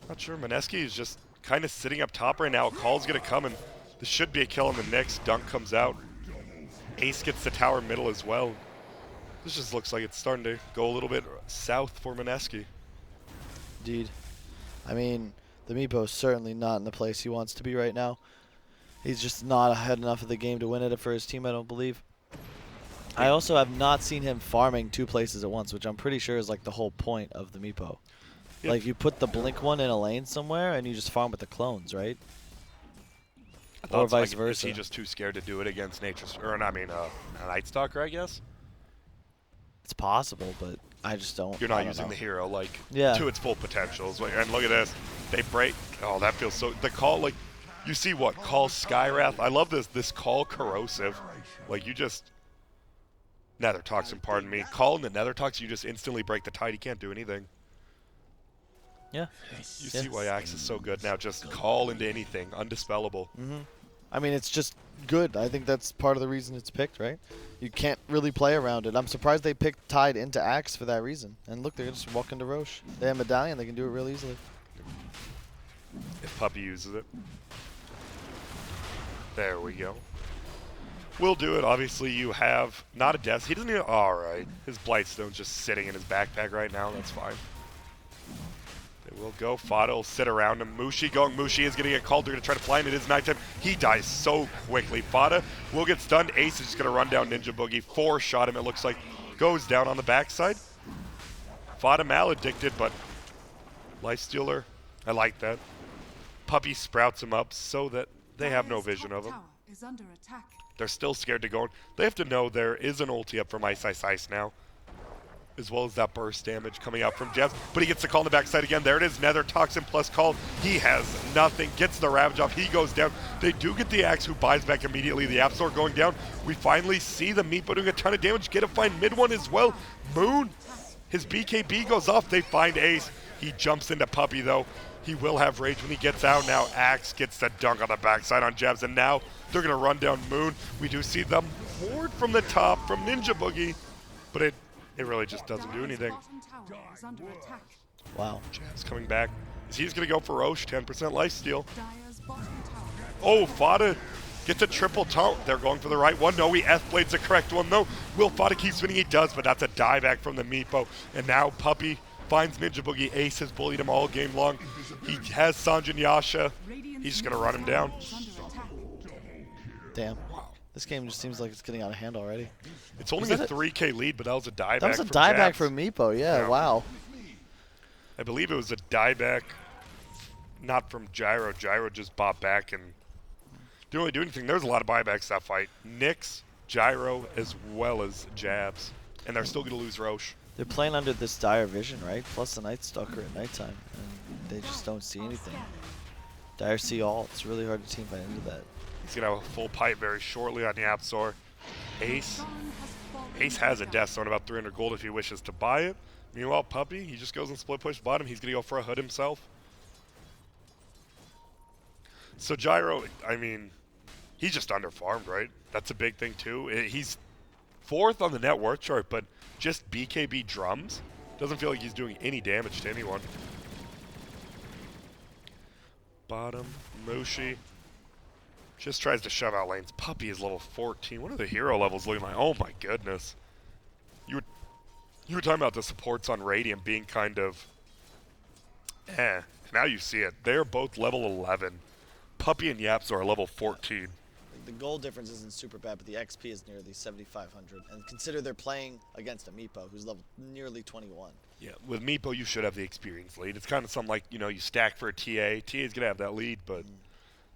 Speaker 1: Not sure. Mineski is just kind of sitting up top right now. A call's going to come, and this should be a kill on the Nyx. Dunk comes out. Ace gets the tower middle as well. This just looks like it's starting to go a little bit south for Mineski.
Speaker 2: Indeed. I mean, the Meepo's certainly not in the place he wants to be right now. He's just not ahead enough of the game to win it for his team, I don't believe. I also have not seen him farming 2 places at once, which I'm pretty sure is like the whole point of the Meepo.
Speaker 1: Yeah.
Speaker 2: Like, you put the Blink one in a lane somewhere, and you just farm with the clones, right? Or vice versa.
Speaker 1: Is he just too scared to do it against Nature's, or I mean, a Night Stalker, I guess?
Speaker 2: It's possible, but I just don't.
Speaker 1: You're
Speaker 2: I
Speaker 1: not
Speaker 2: don't
Speaker 1: using
Speaker 2: know.
Speaker 1: the hero like
Speaker 2: Yeah.
Speaker 1: to its full potential. And look at this. They break. Oh, that feels so. The call, like, you see what? Call Skywrath. I love this call corrosive. Like, you just. Nether Toxin, pardon me. Call in the Nether Toxin, you just instantly break the tide. He can't do anything.
Speaker 2: Yeah.
Speaker 1: You see why Axe is so good now. Just call into anything. Undispellable.
Speaker 2: I mean, it's just good. I think that's part of the reason it's picked, right? You can't really play around it. I'm surprised they picked Tide into Axe for that reason. And look, they're just walking to Roche. They have Medallion. They can do it real easily.
Speaker 1: If Puppy uses it. There we go. We'll do it. Obviously, you have not a death. He doesn't even. All right. His Blightstone's just sitting in his backpack right now. That's fine. They will go. Fada will sit around him. Mushi going. Mushi is going to get called. They're going to try to fly him. It is nighttime. He dies so quickly. Fada will get stunned. Ace is just going to run down Ninja Boogie. 4-shot him, it looks like. Goes down on the backside. Fada maledicted, but Lifestealer. I like that. Puppy sprouts him up so that they have no
Speaker 3: Dire's
Speaker 1: vision
Speaker 3: top
Speaker 1: of him.
Speaker 3: tower is under attack.
Speaker 1: They're still scared to go. They have to know there is an ulti up from Ice Ice Ice now, as well as that burst damage coming out from Jazz. But he gets the call on the backside again. There it is. Nether Toxin plus call. He has nothing. Gets the Ravage off. He goes down. They do get the Axe, who buys back immediately. The App Store going down. We finally see the Meepo doing a ton of damage. Get a fine mid one as well. Moon. His BKB goes off. They find Ace. He jumps into Puppy, though. He will have rage when he gets out. Now Axe gets the dunk on the backside on Jabs, and now they're going to run down Moon. We do see them ward from the top from Ninja Boogie, but it really just doesn't do anything.
Speaker 3: Bottom tower is under attack.
Speaker 2: Wow.
Speaker 1: Jabs coming back. He's going to go for Roche, 10% lifesteal.
Speaker 3: Dire's bottom tower.
Speaker 1: Oh, Fada gets a triple taunt. They're going for the right one. No, he F-Blade's the correct one, though. Will Fada keep spinning? He does, but that's a dieback from the Meepo. And now Puppy finds Ninja Boogie. Ace has bullied him all game long. He has Sanjin Yasha. He's just going to run him down.
Speaker 3: Is under attack.
Speaker 2: Damn. This game just seems like it's getting out of hand already.
Speaker 1: It's only a
Speaker 2: Was that
Speaker 1: 3K lead, but that was a dieback.
Speaker 2: That was a
Speaker 1: from
Speaker 2: dieback
Speaker 1: Jabs.
Speaker 2: for Meepo. Yeah,
Speaker 1: Yeah.
Speaker 2: wow.
Speaker 1: I believe it was a dieback, not from Gyro. Gyro just bought back and didn't really do anything. There was a lot of buybacks that fight. Nyx, Gyro, as well as Jabs. And they're still going to lose Roche.
Speaker 2: They're playing under this dire vision, right? Plus the Night Stalker at nighttime. And they just don't see anything. Dire see all. It's really hard to team fight into that.
Speaker 1: He's going to have a full pipe very shortly on the App Store. Ace.
Speaker 3: Sun has fallen
Speaker 1: Ace has a
Speaker 3: down.
Speaker 1: death zone, about 300 gold if he wishes to buy it. Meanwhile, Puppy, he just goes and split push bottom. He's going to go for a hood himself. So Gyro, I mean, he's just underfarmed, right? That's a big thing too. He's 4th on the net worth chart, but just BKB drums. Doesn't feel like he's doing any damage to anyone. Bottom, Moshi. Just tries to shove out lanes. Puppy is level 14. What are the hero levels looking like? Oh my goodness. You were talking about the supports on Radiant being kind of Now you see it. They're both level 11. Puppy and Yaps are level 14.
Speaker 2: The goal difference isn't super bad, but the XP is nearly 7,500. And consider they're playing against a Meepo who's level nearly 21.
Speaker 1: Yeah, with Meepo, you should have the experience lead. It's kind of something like, you stack for a TA. TA's going to have that lead, but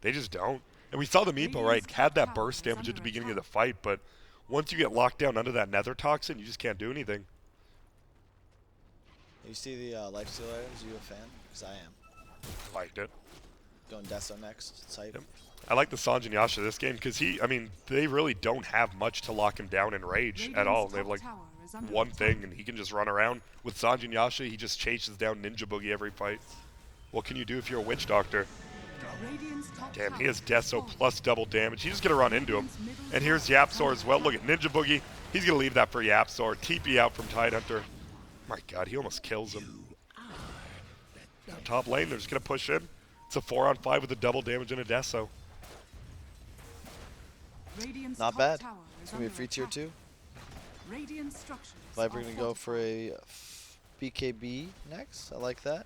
Speaker 1: they just don't. And we saw the Meepo, right, had that burst damage at the beginning of the fight, but once you get locked down under that Nether Toxin, you just can't do anything.
Speaker 2: You see the lifesteal items? Are you a fan? Because I am.
Speaker 1: Liked it.
Speaker 2: going Deso next. It's hype.
Speaker 1: Yep. I like the Sanjin Yasha this game because they really don't have much to lock him down in rage at all. They have like one thing and he can just run around. With Sanjin Yasha, he just chases down Ninja Boogie every fight. What can you do if you're a Witch Doctor? Damn, he has Deso plus double damage. He's just going to run into him. And here's Yapzor as well. Look at Ninja Boogie. He's going to leave that for Yapzor. TP out from Tidehunter. My god, he almost kills him. Now top lane, they're just going to push in. It's a 4-on-5 with a double damage and a Deso.
Speaker 2: Not bad. It's going to be a free tier 2. Viper going to go for a BKB next. I like that.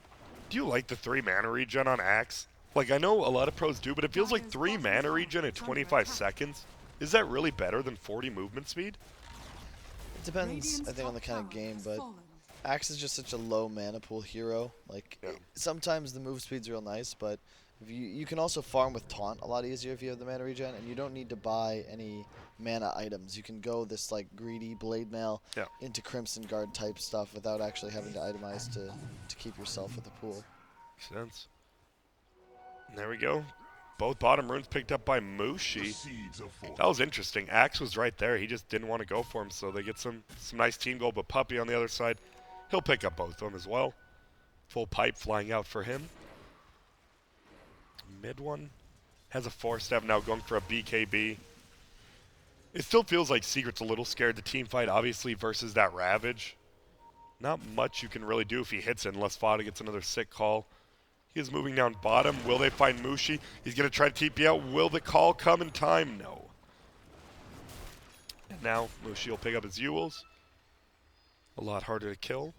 Speaker 1: Do you like the 3 mana regen on Axe? Like, I know a lot of pros do, but it feels like 3 mana regen at 25 seconds. Is that really better than 40 movement speed?
Speaker 2: It depends, I think, on the kind of game, but Axe is just such a low mana pool hero. Like, sometimes the move speed's real nice, but if you can also farm with Taunt a lot easier if you have the mana regen, and you don't need to buy any mana items. You can go this, like, greedy Blade Mail into Crimson Guard type stuff without actually having to itemize to keep yourself with the pool.
Speaker 1: Makes sense. There we go. Both bottom runes picked up by Mushi. That was interesting. Axe was right there. He just didn't want to go for him, so they get some nice team gold. But Puppey on the other side, he'll pick up both of them as well. Full pipe flying out for him. Mid one has a 4-step now going for a BKB. It still feels like Secret's a little scared. The team fight, obviously, versus that Ravage. Not much you can really do if he hits it unless Fada gets another sick call. He is moving down bottom. Will they find Mushi? He's going to try to TP out. Will the call come in time? No. And now Mushi will pick up his Ewels. A lot harder to kill.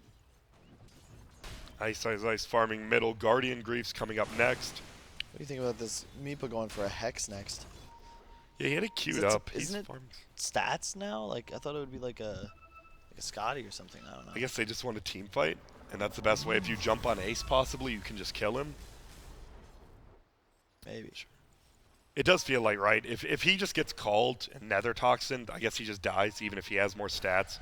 Speaker 1: Ice farming middle. Guardian Grief's coming up next.
Speaker 2: What do you think about this Meepo going for a Hex next?
Speaker 1: Yeah, he had it queued up.
Speaker 2: Isn't it stats now? Like, I thought it would be like a Scotty or something. I don't know.
Speaker 1: I guess they just want a team fight. And that's the best way. If you jump on Ace, possibly, you can just kill him.
Speaker 2: Maybe.
Speaker 1: It does feel like, right, if he just gets called and Nether Toxin, I guess he just dies, even if he has more stats.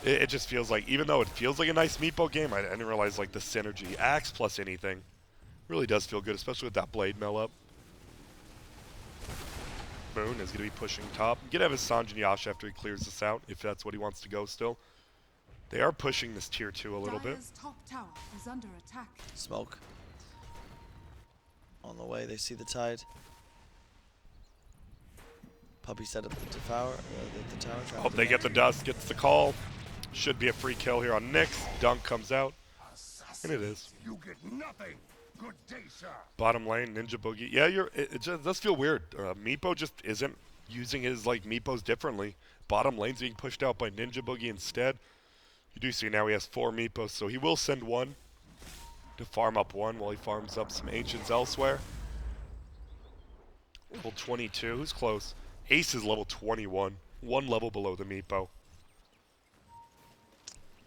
Speaker 1: It just feels like, even though it feels like a nice Meepo game, I didn't realize, like, the synergy. Axe plus anything really does feel good, especially with that Blade Mail up. Moon is going to be pushing top. Get out of his Sanjin Yasha after he clears this out, if that's what he wants to go still. They are pushing this tier 2 a little bit.
Speaker 3: Top tower is under attack.
Speaker 2: Smoke. On the way, they see the tide. Puppey set up the tower.
Speaker 1: Oh, they get the dust, gets the call. Should be a free kill here on Nyx. Dunk comes out. And it is.
Speaker 4: You get nothing. Good day, sir.
Speaker 1: Bottom lane, Ninja Boogie. Yeah, it just does feel weird. Meepo just isn't using his Meepos differently. Bottom lane's being pushed out by Ninja Boogie instead. You do see now he has 4 Meepos, so he will send one to farm up one while he farms up some Ancients elsewhere. Level 22, who's close? Ace is level 21, 1 level below the Meepo.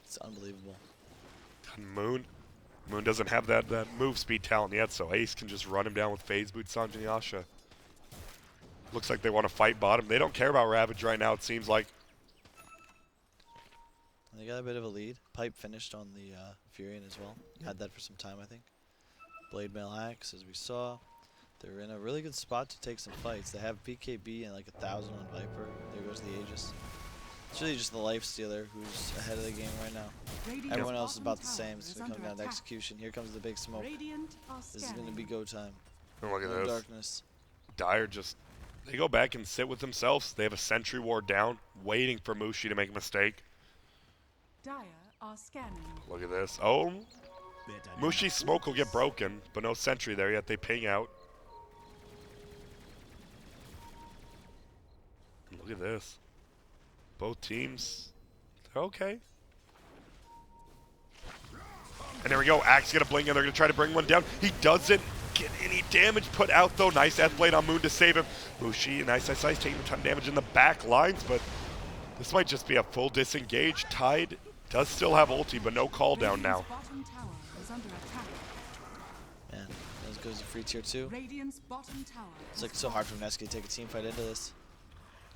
Speaker 2: It's unbelievable.
Speaker 1: And Moon doesn't have that move speed talent yet, so Ace can just run him down with Phase Boot Sanjin Yasha. Looks like they want to fight bottom. They don't care about Ravage right now, it seems like.
Speaker 2: They got a bit of a lead. Pipe finished on the Furion as well. Had that for some time, I think. Blade Mail Axe, as we saw. They're in a really good spot to take some fights. They have PKB and like 1,000 on Viper. There goes the Aegis. It's really just the Life Stealer who's ahead of the game right now. Everyone else is about the same. It's going to come down to execution. Here comes the big smoke. This is going to be go time.
Speaker 1: And look at this.
Speaker 2: Darkness.
Speaker 1: Dire just... They go back and sit with themselves. They have a Sentry Ward down, waiting for Mushi to make a mistake.
Speaker 3: Dire are scanning.
Speaker 1: Look at this. Oh, Mushi's smoke will get broken, but no sentry there yet. They ping out. And look at this. Both teams, they're okay. And there we go. Axe gonna blink and they're gonna try to bring one down. He doesn't get any damage put out though. Nice F-Blade on Moon to save him. Mushi, nice taking a ton of damage in the back lines, but this might just be a full disengage. Tide does still have ulti, but no call down now.
Speaker 2: Man, that goes to free tier 2. It's like so hard for Mineski to take a team fight into this.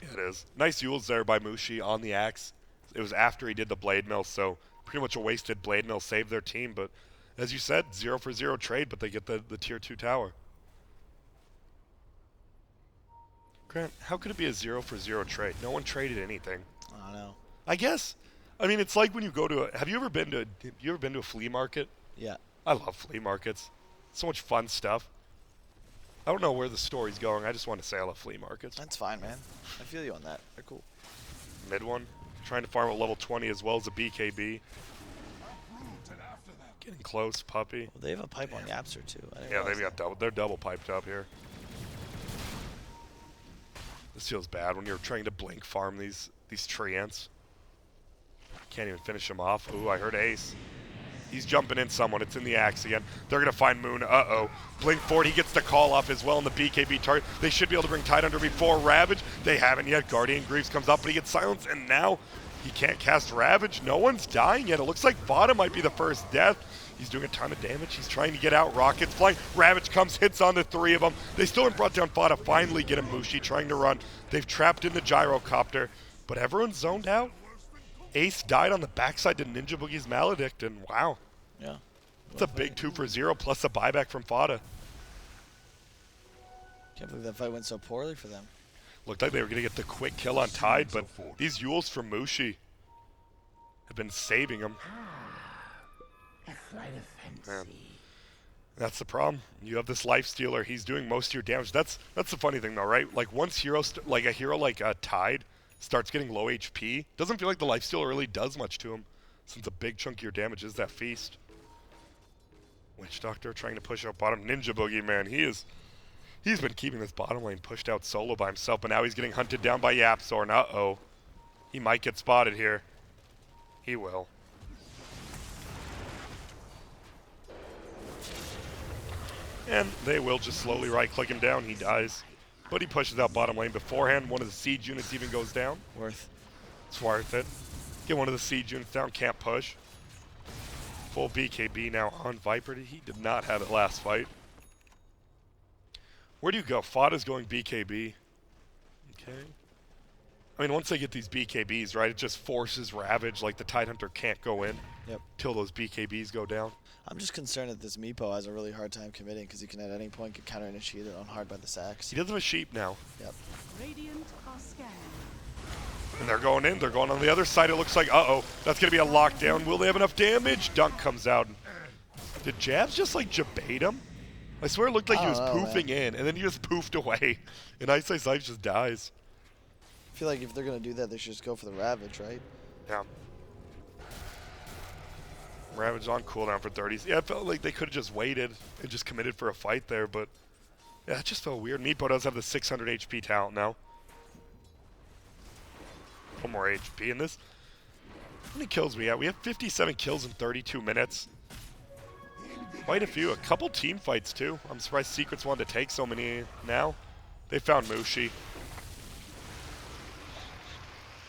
Speaker 1: Yeah, it is. Nice Ewels there by Mushi on the Axe. It was after he did the Blade Mill, so pretty much a wasted Blade Mill saved their team, but As you said, 0 for 0 trade, but they get the tier 2 tower. Grant, how could it be a 0 for 0 trade? No one traded anything.
Speaker 2: I don't know.
Speaker 1: I guess. I mean, it's like when you go to have you ever been to a flea market?
Speaker 2: Yeah.
Speaker 1: I love flea markets. So much fun stuff. I don't know where the story's going. I just want to say I love flea markets.
Speaker 2: That's fine, man. I feel you on that. They're cool.
Speaker 1: Mid one. Trying to farm at level 20 as well as a BKB. Getting close, puppy.
Speaker 2: Well, they have a pipe on Yapster too.
Speaker 1: Yeah, they've got double. They're double piped up here. This feels bad when you're trying to blink farm these treants. Can't even finish him off. Ooh, I heard Ace. He's jumping in someone. It's in the Axe again. They're going to find Moon. Uh-oh. Blink forward. He gets the call off as well in the BKB target. They should be able to bring Tidehunter before Ravage. They haven't yet. Guardian Greaves comes up, but he gets silenced, and now he can't cast Ravage. No one's dying yet. It looks like Vada might be the first death. He's doing a ton of damage. He's trying to get out. Rockets flying. Ravage comes, hits on the 3 of them. They still haven't brought down Vada. Finally get him. Mushi trying to run. They've trapped in the Gyrocopter, but everyone's zoned out. Ace died on the backside to Ninja Boogie's Maledict, and wow.
Speaker 2: Yeah.
Speaker 1: It's a big 2 for 0 plus a buyback from Fada.
Speaker 2: Can't believe that fight went so poorly for them.
Speaker 1: Looked like they were going to get the quick kill on Tide, but these Yules from Mushi have been saving them. Man. That's the problem. You have this life stealer. He's doing most of your damage. That's the funny thing, though, right? Like once a hero like Tide starts getting low HP, doesn't feel like the life stealer really does much to him, since a big chunk of your damage is that feast. Witch Doctor trying to push out bottom. Ninja Boogie, man, he's been keeping this bottom lane pushed out solo by himself, but now he's getting hunted down by Yapzor, and uh-oh. He might get spotted here. He will. And they will just slowly right-click him down. He dies. But he pushes out bottom lane beforehand. One of the siege units even goes down. It's worth it. Get one of the siege units down. Can't push. Full BKB now on Viper. He did not have it last fight. Where do you go? Fada's going BKB. Okay. I mean, once they get these BKBs, right, it just forces Ravage. Like, the Tidehunter can't go in.
Speaker 2: Yep.
Speaker 1: Till those BKBs go down.
Speaker 2: I'm just concerned that this Meepo has a really hard time committing because he can at any point get counter-initiated on hard by the Sax.
Speaker 1: He does have a sheep now.
Speaker 2: Yep.
Speaker 3: Radiant are scanning.
Speaker 1: And they're going in. They're going on the other side. It looks like, uh-oh, that's going to be a lockdown. Will they have enough damage? Dunk comes out. Did Jabs just, like, jabait him? I swear it looked like he was poofing in, and then he just poofed away. And Ice Ice Life just dies.
Speaker 2: I feel like if they're going to do that, they should just go for the Ravage, right?
Speaker 1: Yeah. Ravage on cooldown for 30s. Yeah, it felt like they could have just waited and just committed for a fight there, but yeah, it just felt weird. Meepo does have the 600 HP talent now. One more HP in this. How many kills we have? We have 57 kills in 32 minutes. Quite a few. A couple team fights, too. I'm surprised Secrets wanted to take so many now. They found Mushi.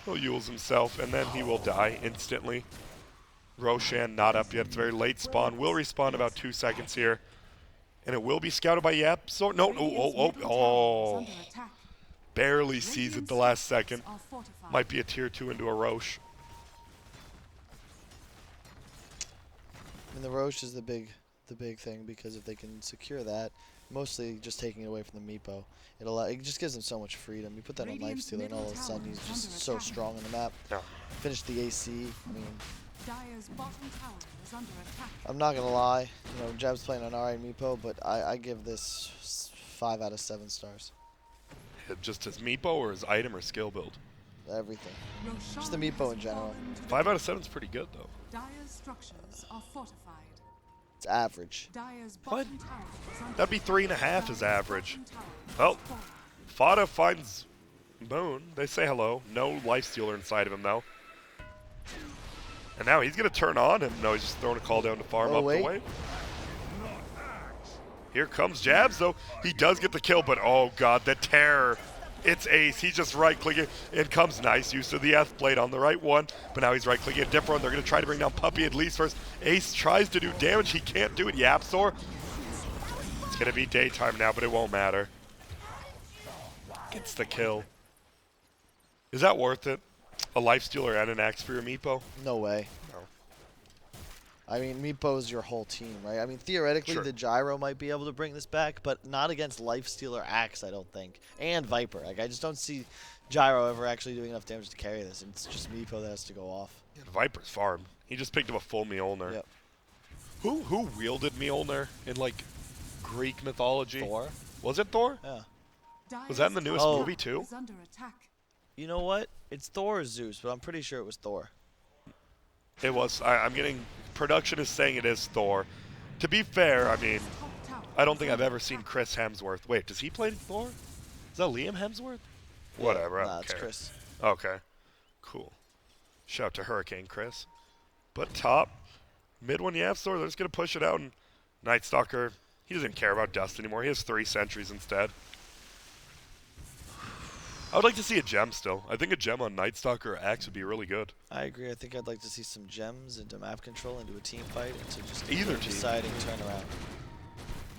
Speaker 1: He'll Yules himself, and then he will die instantly. Roshan not up yet. It's a very late spawn. Will respawn about 2 seconds here. And it will be scouted by Yap. So, no. Oh. Barely sees it the last second. Might be a tier 2 into a Roche.
Speaker 2: I mean, the Roche is the big thing because if they can secure that, mostly just taking it away from the Meepo, it just gives them so much freedom. You put that on Lifestealer and all of a sudden he's just so strong on the map.
Speaker 1: Yeah.
Speaker 2: Finish the AC. I mean,
Speaker 3: Dire's bottom tower is under attack.
Speaker 2: I'm not gonna lie, you know, Jab's playing on alright Meepo, but I give this 5 out of 7 stars.
Speaker 1: Just his Meepo or his item or skill build?
Speaker 2: Everything. Just the Meepo in general.
Speaker 1: 5 out of 7 is pretty good, though.
Speaker 3: Dire's structures are fortified.
Speaker 2: It's average.
Speaker 3: Dire's
Speaker 1: What?
Speaker 3: bottom tower is under
Speaker 1: That'd be 3.5 as average.
Speaker 3: Well,
Speaker 1: Well, Fada finds Moon. They say hello. No Lifestealer inside of him, though. And now he's going to turn on him. No, he's just throwing a call down to farm up the way. Here comes Jabs, though. He does get the kill, but oh, God, the terror. It's Ace. He's just right-clicking. In comes nice use of the F-Blade on the right one, but now he's right-clicking a different one. They're going to try to bring down Puppy at least first. Ace tries to do damage. He can't do it. Yapzor. It's going to be daytime now, but it won't matter. Gets the kill. Is that worth it? A Lifestealer and an Axe for your Meepo?
Speaker 2: No way.
Speaker 1: No.
Speaker 2: I mean, Meepo's your whole team, right? I mean, theoretically,
Speaker 1: Sure.
Speaker 2: the Gyro might be able to bring this back, but not against Lifesteal or Axe, I don't think. And Viper. Like, I just don't see Gyro ever actually doing enough damage to carry this. It's just Meepo that has to go off.
Speaker 1: Yeah, the Viper's farm. He just picked up a full Mjolnir.
Speaker 2: Yep.
Speaker 1: Who wielded Mjolnir in, like, Greek mythology?
Speaker 2: Thor?
Speaker 1: Was it Thor?
Speaker 2: Yeah.
Speaker 1: Was that in the newest
Speaker 2: Oh.
Speaker 1: movie, too?
Speaker 3: Is under attack.
Speaker 2: You know what? It's Thor or Zeus, but I'm pretty sure it was Thor.
Speaker 1: It was. I'm getting... Production is saying it is Thor. To be fair, I mean,
Speaker 3: Top tower
Speaker 1: I don't think
Speaker 3: is
Speaker 1: I've
Speaker 3: under
Speaker 1: ever seen
Speaker 3: attack.
Speaker 1: Chris Hemsworth. Wait, does he play Thor? Is that Liam Hemsworth? Whatever, I
Speaker 2: Nah,
Speaker 1: don't
Speaker 2: it's
Speaker 1: care.
Speaker 2: Chris.
Speaker 1: Okay, cool. Shout out to Hurricane Chris. But top, mid one, yeah, Thor, they're just going to push it out. And Night Stalker, he doesn't care about dust anymore. He has 3 sentries instead. I would like to see a gem still. I think a gem on Night Stalker or Axe would be really good.
Speaker 2: I agree. I think I'd like to see some gems into map control, into a team fight, into just
Speaker 1: Either
Speaker 2: a
Speaker 1: team.
Speaker 2: deciding turnaround.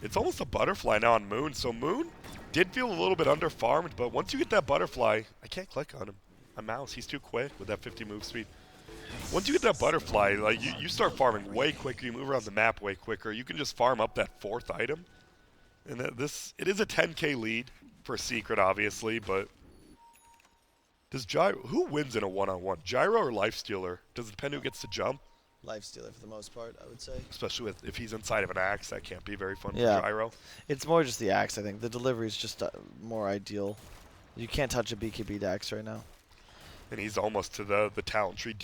Speaker 1: It's almost a butterfly now on Moon. So Moon did feel a little bit under-farmed, but once you get that butterfly, I can't click on him. A mouse, he's too quick with that 50 move speed. Once you get that butterfly, like you start farming way quicker. You move around the map way quicker. You can just farm up that 4th item. And it is a 10k lead for Secret, obviously, but does Gyro, who wins in a one-on-one? Gyro or Lifestealer? Does it depend who gets to jump?
Speaker 2: Lifestealer for the most part, I would say.
Speaker 1: Especially if he's inside of an Axe, that can't be very fun
Speaker 2: Yeah.
Speaker 1: for Gyro.
Speaker 2: It's more just the axe, I think. The delivery is just more ideal. You can't touch a BKB axe right now.
Speaker 1: And he's almost to the talent tree.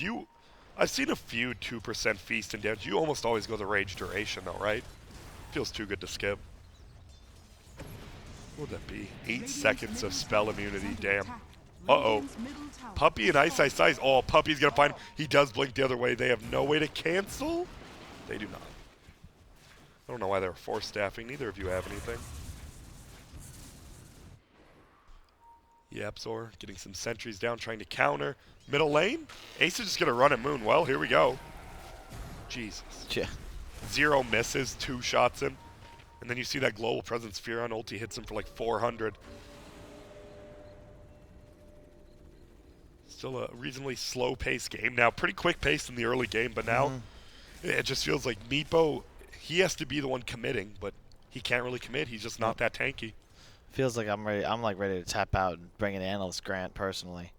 Speaker 1: I've seen a few 2% feast and damage. You almost always go the rage duration though, right? Feels too good to skip. What would that be? 8
Speaker 3: Radiant's
Speaker 1: seconds of
Speaker 3: middle
Speaker 1: spell
Speaker 3: tower is
Speaker 1: immunity,
Speaker 3: under
Speaker 1: damn.
Speaker 3: attack.
Speaker 1: Uh-oh.
Speaker 3: Radiant's middle tower
Speaker 1: Puppy and
Speaker 3: is
Speaker 1: Ice Ice. Oh, Puppy's gonna find him. He does blink the other way. They have no way to cancel. They do not. I don't know why they were force staffing. Neither of you have anything. Yapzor getting some sentries down, trying to counter. Middle lane. Ace is just gonna run at Moon. Well, here we go. Jesus.
Speaker 2: Yeah.
Speaker 1: 0 misses, 2 shots in. And then you see that global presence fear on ulti hits him for like 400. Still a reasonably slow paced game. Now, pretty quick pace in the early game, but now it just feels like Meepo, he has to be the one committing, but he can't really commit. He's just not that tanky.
Speaker 2: Feels like I'm ready. I'm like ready to tap out and bring in Analyst Grant personally.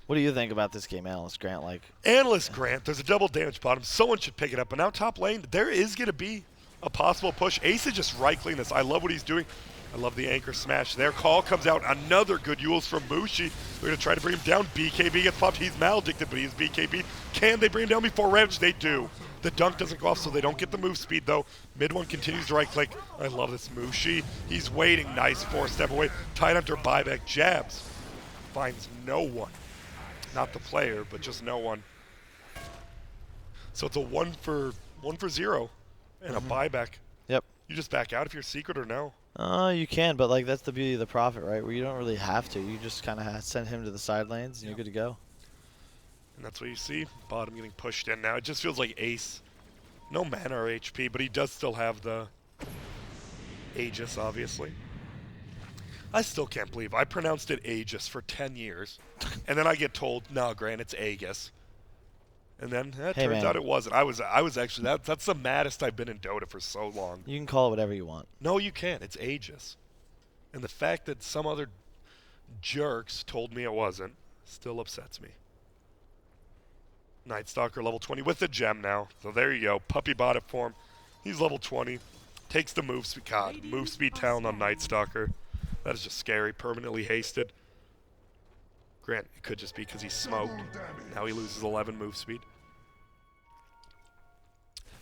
Speaker 2: What do you think about this game, Analyst Grant? Like,
Speaker 1: Analyst Grant, there's a double damage bottom. Someone should pick it up. But now top lane, there is going to be a possible push. Ace is just right-clicking this. I love what he's doing. I love the anchor smash there. Call comes out. Another good Yules from Mushi. They're going to try to bring him down. BKB gets popped. He's maledicted, but he's BKB. Can they bring him down before Ravage? They do. The dunk doesn't go off, so they don't get the move speed, though. Mid one continues to right-click. I love this Mushi. He's waiting. Nice 4-step away. Tidehunter buyback jabs. Finds no one. Not the player, but just no one. So it's a 1 for 0 and a buyback.
Speaker 2: yep.
Speaker 1: You just back out if you're Secret or no.
Speaker 2: You can, but like that's the beauty of the Prophet, right? Where you don't really have to. You just kind of send him to the side lanes, and you're good to go.
Speaker 1: And that's what you see. Bottom getting pushed in now. It just feels like Ace. No mana or HP, but he does still have the Aegis, obviously. I still can't believe I pronounced it Aegis for 10 years. And then I get told, no, Grant, it's Aegis. And then it
Speaker 2: Hey,
Speaker 1: turns
Speaker 2: man.
Speaker 1: out it wasn't. I was actually, that's the maddest I've been in Dota for so long.
Speaker 2: You can call it whatever you want.
Speaker 1: No, you can't. It's Aegis. And the fact that some other jerks told me it wasn't still upsets me. Night Stalker level 20 with the gem now. So there you go. Puppy bot it for him. He's level 20. Takes the move speed. God, move speed talent on Night Stalker. That is just scary. Permanently hasted. Grant, it could just be because he's smoked. Now he loses 11 move speed.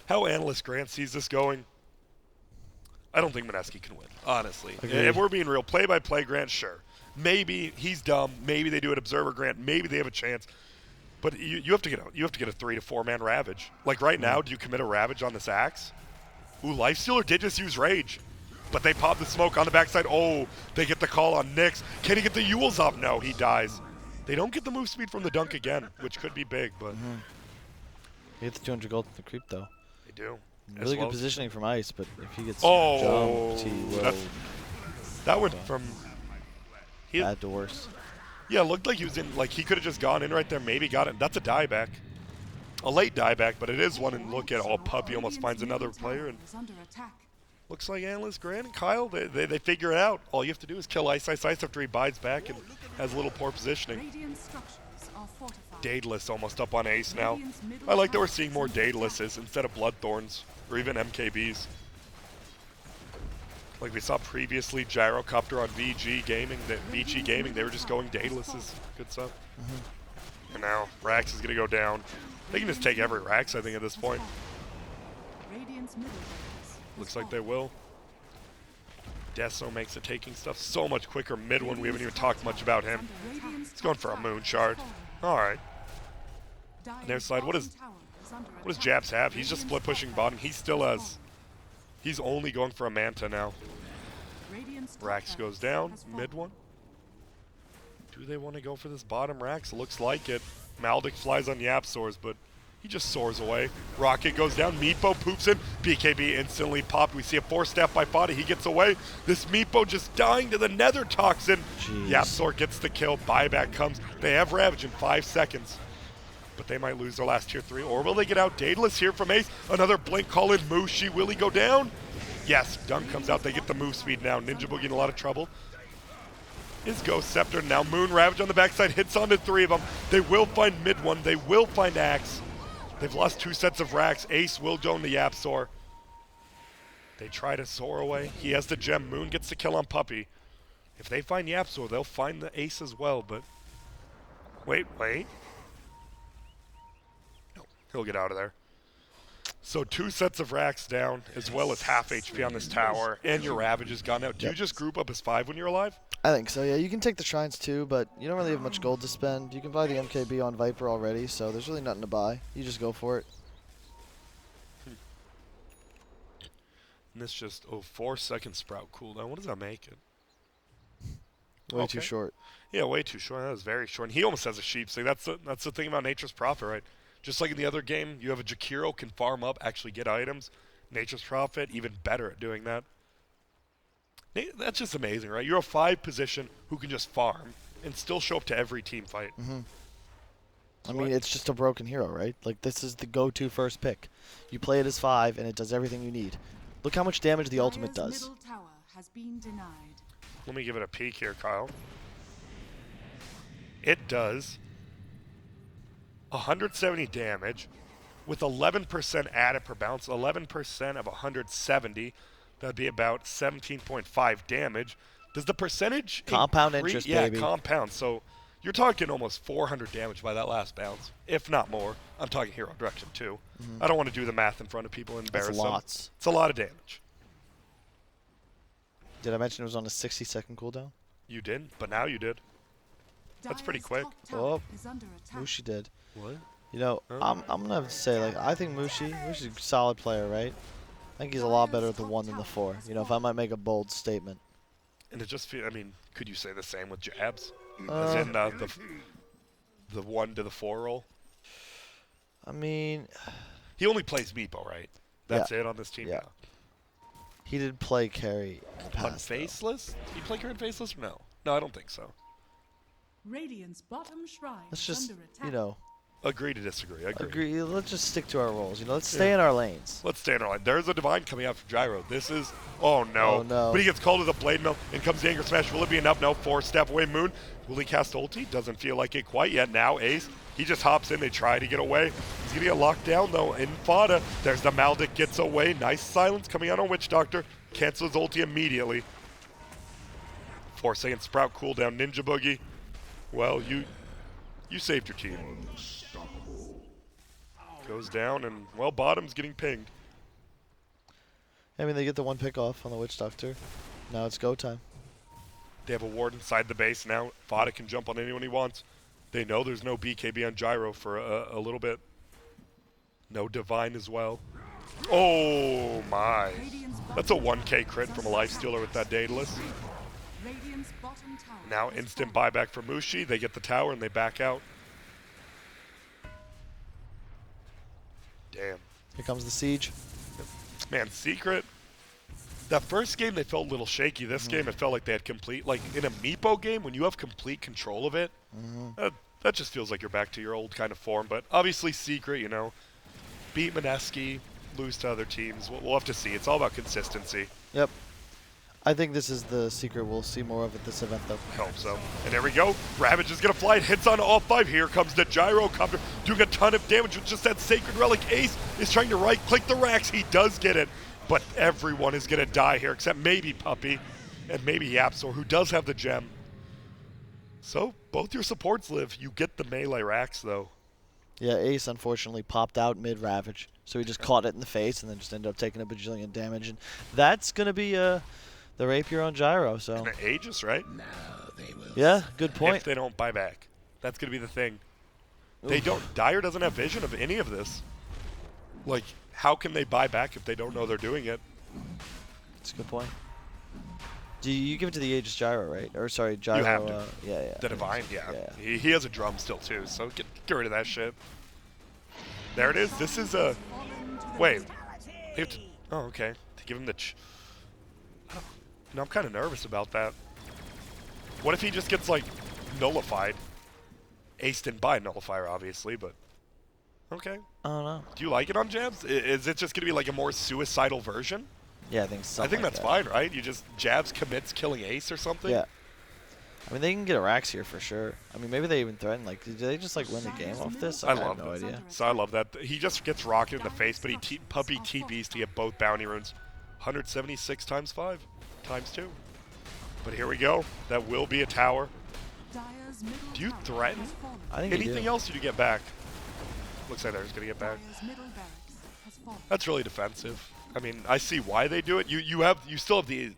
Speaker 1: How Analyst Grant sees this going, I don't think Mineski can win, honestly.
Speaker 2: Agreed.
Speaker 1: If we're being real, play-by-play Grant, sure. Maybe he's dumb. Maybe they do an Observer Grant. Maybe they have a chance. But you have to get a 3 to 4 man Ravage. Like right now, do you commit a Ravage on this Axe? Ooh, Lifestealer did just use Rage. But they pop the smoke on the backside. Oh, they get the call on Nyx. Can he get the Yules up? No, he dies. They don't get the move speed from the dunk again, which could be big, but
Speaker 2: You get the 200 gold in the creep though.
Speaker 1: they do. As
Speaker 2: Really
Speaker 1: well
Speaker 2: good
Speaker 1: as-
Speaker 2: positioning from Ice, but if he gets
Speaker 1: Oh,
Speaker 2: jumped, he will
Speaker 1: that's- That went from...
Speaker 2: bad to worse.
Speaker 1: Yeah, it looked like he was in, like he could have just gone in right there, maybe got it. That's a dieback. A late dieback, but it is one. And look at all Puppy almost finds another player. And looks like Analyst, Grant, and Kyle, they figure it out. All you have to do is kill Ice after he bides back and has a little poor positioning. Daedalus almost up on Ace now. I like that we're seeing more Daedaluses instead of Bloodthorns or even MKBs. Like we saw previously, Gyrocopter on VG Gaming, they were just going Daedaluses. Good stuff. And now Rax is going to go down. They can just take every Rax, I think, at this point. Looks like they will. Deso makes it taking stuff so much quicker. Mid one, we haven't even talked much about him. He's going for a Moon Shard. All right. Near side, what does Japs have? He's just split pushing bottom. He still has. He's only going for a Manta now. Rax goes down. Mid one. Do they want to go for this bottom Rax? Looks like it. Maldic flies on Yapsaurs, but he just soars away. Rocket goes down. Meepo poops in. BKB instantly popped. We see a 4-step by Fada. He gets away. This Meepo just dying to the Nether Toxin. Yapsaur gets the kill. Buyback comes. They have Ravage in 5 seconds. But they might lose their last tier 3. Or will they get out? Daedalus here from Ace. Another blink call in. Mushi. Will he go down? Yes. Dunk comes out. They get the move speed now. Ninja Boogie in a lot of trouble. Is Ghost Scepter. Now Moon Ravage on the backside. Hits onto 3 of them. They will find mid one. They will find Axe. They've lost 2 sets of Rax. Ace will dome the Yapsaur. They try to soar away. He has the gem. Moon gets the kill on Puppy. If they find Yapsaur, they'll find the Ace as well, but... Wait. No, he'll get out of there. So 2 sets of Rax down, as well as half HP on this tower, and your Ravage is gone out. Do you just group up as 5 when you're alive?
Speaker 2: I think so, yeah. You can take the Shrines too, but you don't really have much gold to spend. You can buy the MKB on Viper already, so there's really nothing to buy. You just go for it.
Speaker 1: And this just, 4-second Sprout cooldown. What does that make it?
Speaker 2: Way too short.
Speaker 1: Yeah, way too short. That was very short. And he almost has a sheep thing. That's the thing about Nature's Prophet, right? Just like in the other game, you have a Jakiro can farm up, actually get items. Nature's Prophet, even better at doing that. That's just amazing, right? You're a 5 position who can just farm and still show up to every team fight.
Speaker 2: I mean, it's just a broken hero, right? Like, this is the go-to first pick. You play it as 5, and it does everything you need. Look how much damage the ultimate does.
Speaker 1: Let me give it a peek here, Kyle. It does 170 damage with 11% added per bounce. 11% of 170. That'd be about 17.5 damage. Does the percentage
Speaker 2: compound interest, baby?
Speaker 1: Yeah, compound. So you're talking almost 400 damage by that last bounce, if not more. I'm talking hero direction too. I don't want to do the math in front of people and embarrass them.
Speaker 2: Lots.
Speaker 1: It's a lot of damage.
Speaker 2: Did I mention it was on a 60-second cooldown?
Speaker 1: You didn't, but now you did. That's pretty quick.
Speaker 2: Oh, Mushi did.
Speaker 1: What?
Speaker 2: You know, I'm gonna have to say, like, I think Mushi's a solid player, right? I think he's a lot better at the 1 than the 4. You know, if I might make a bold statement.
Speaker 1: And it just feels, I mean, could you say the same with Jabs? As in the 1 to the 4 roll?
Speaker 2: I mean...
Speaker 1: He only plays Meepo, right? That's it on this team?
Speaker 2: Yeah. He did play carry in the past,
Speaker 1: on Faceless? Did he play carry in Faceless or no? No, I don't think so.
Speaker 3: Radiant's bottom shrine
Speaker 2: Let's just,
Speaker 3: under attack.
Speaker 2: you know...
Speaker 1: Agree to disagree. Agree.
Speaker 2: Let's just stick to our roles. You know, let's stay in our lanes.
Speaker 1: Let's stay in our lane. There's a Divine coming out from Gyro. This is... Oh, no.
Speaker 2: Oh, no.
Speaker 1: But he gets called with a Blade Mill. And comes the Anger Smash. Will it be enough? No. 4-step away Moon. Will he cast ulti? Doesn't feel like it quite yet. Now Ace. He just hops in. They try to get away. He's going to get locked down, though. In Fada. There's the Maldic. Gets away. Nice silence coming out on Witch Doctor. Cancels ulti immediately. 4-second Sprout cooldown. Ninja Boogie. Well, you saved your team. Goes down, and, well, bottom's getting pinged.
Speaker 2: I mean, they get the 1 pick off on the Witch Doctor. Now it's go time.
Speaker 1: They have a ward inside the base now. Fada can jump on anyone he wants. They know there's no BKB on Gyro for a little bit. No Divine as well. Oh, my. That's a 1K crit from a Lifestealer with that Daedalus. Now instant buyback for Mushi. They get the tower, and they back out. Damn.
Speaker 2: Here comes the siege.
Speaker 1: Man, Secret. That first game, they felt a little shaky. This game, it felt like they had complete, like in a Meepo game, when you have complete control of it, that just feels like you're back to your old kind of form. But obviously, Secret, you know, beat Mineski, lose to other teams. We'll have to see. It's all about consistency.
Speaker 2: Yep. I think this is the secret. We'll see more of at this event, though.
Speaker 1: I hope so. And there we go. Ravage is going to fly. It hits on all 5. Here comes the gyrocopter, doing a ton of damage with just that Sacred Relic. Ace is trying to right-click the racks. He does get it, but everyone is going to die here, except maybe Puppy and maybe Yapsor, who does have the gem. So both your supports live. You get the melee racks, though.
Speaker 2: Yeah, Ace unfortunately popped out mid-Ravage, so he just caught it in the face and then just ended up taking a bajillion damage. And that's going to be the Rapier on Gyro, so...
Speaker 1: And Aegis, right?
Speaker 2: Yeah, good point.
Speaker 1: If they don't buy back. That's going to be the thing. They don't... Dire doesn't have vision of any of this. Like, how can they buy back if they don't know they're doing it?
Speaker 2: That's a good point. Do you give it to the Aegis Gyro, right? Or sorry, Gyro.
Speaker 1: You have to.
Speaker 2: Yeah.
Speaker 1: The Divine, yeah.
Speaker 2: Yeah.
Speaker 1: He has a drum still too, so get rid of that shit. There it is. This is a. Wait. They have to, oh, okay. To give him the. No, I'm kind of nervous about that. What if he just gets like nullified? Ace didn't buy Nullifier, obviously, but okay.
Speaker 2: I don't know.
Speaker 1: Do you like it on jabs? Is it just gonna be like a more suicidal version?
Speaker 2: Yeah, I think so.
Speaker 1: I think that's fine, right? You just jabs commits killing Ace or something?
Speaker 2: Yeah. I mean, they can get a Rax here for sure. I mean, maybe they even threaten, like, did they just, like, win the game off this?
Speaker 1: I
Speaker 2: have
Speaker 1: love
Speaker 2: no
Speaker 1: that.
Speaker 2: idea.
Speaker 1: So I love that. He just gets rocketed in the face, but he Puppy TPs to get both bounty runes. 176 times 5 times 2. But here we go. That will be a tower. Do you threaten?
Speaker 2: I think
Speaker 1: Anything else you get back? Looks like they're just going to get back. That's really defensive. I mean, I see why they do it. You still have the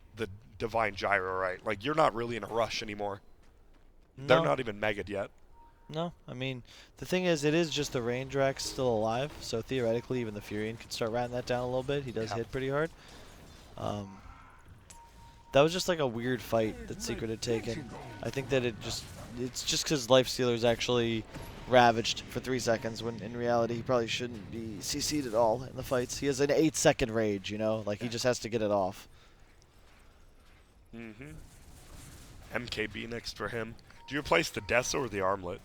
Speaker 1: Divine Gyro, right? Like, you're not really in a rush anymore.
Speaker 2: No.
Speaker 1: They're not even megged yet.
Speaker 2: No, I mean, the thing is, it is just the range Rax still alive, so theoretically even the Furion could start ratting that down a little bit. He does hit pretty hard. That was just like a weird fight that Secret had taken. I think that it's just because Lifestealer's actually ravaged for 3 seconds when in reality he probably shouldn't be CC'd at all in the fights. He has an 8-second rage, you know? Like, he just has to get it off.
Speaker 1: MKB next for him. Do you replace the Deso or the Armlet?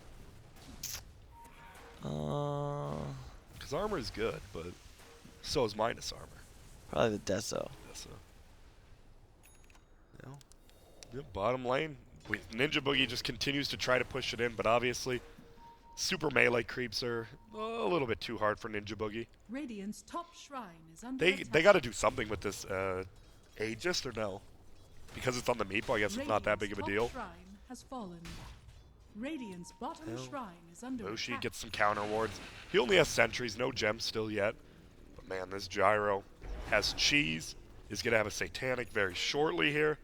Speaker 1: Because armor is good, but so is minus armor.
Speaker 2: Probably the Deso.
Speaker 1: Yeah, bottom lane. Ninja Boogie just continues to try to push it in, but obviously super melee creeps are a little bit too hard for Ninja Boogie.
Speaker 3: Radiant's top shrine is under
Speaker 1: They got to do something with this Aegis or no? Because it's on the meatball, I guess it's not that big of a deal.
Speaker 3: Shrine has fallen. Radiant's bottom shrine is under
Speaker 1: Moshi
Speaker 3: attack.
Speaker 1: gets some counter wards. He only has sentries, no gems still yet. But man, this Gyro has cheese. Is going to have a Satanic very shortly here.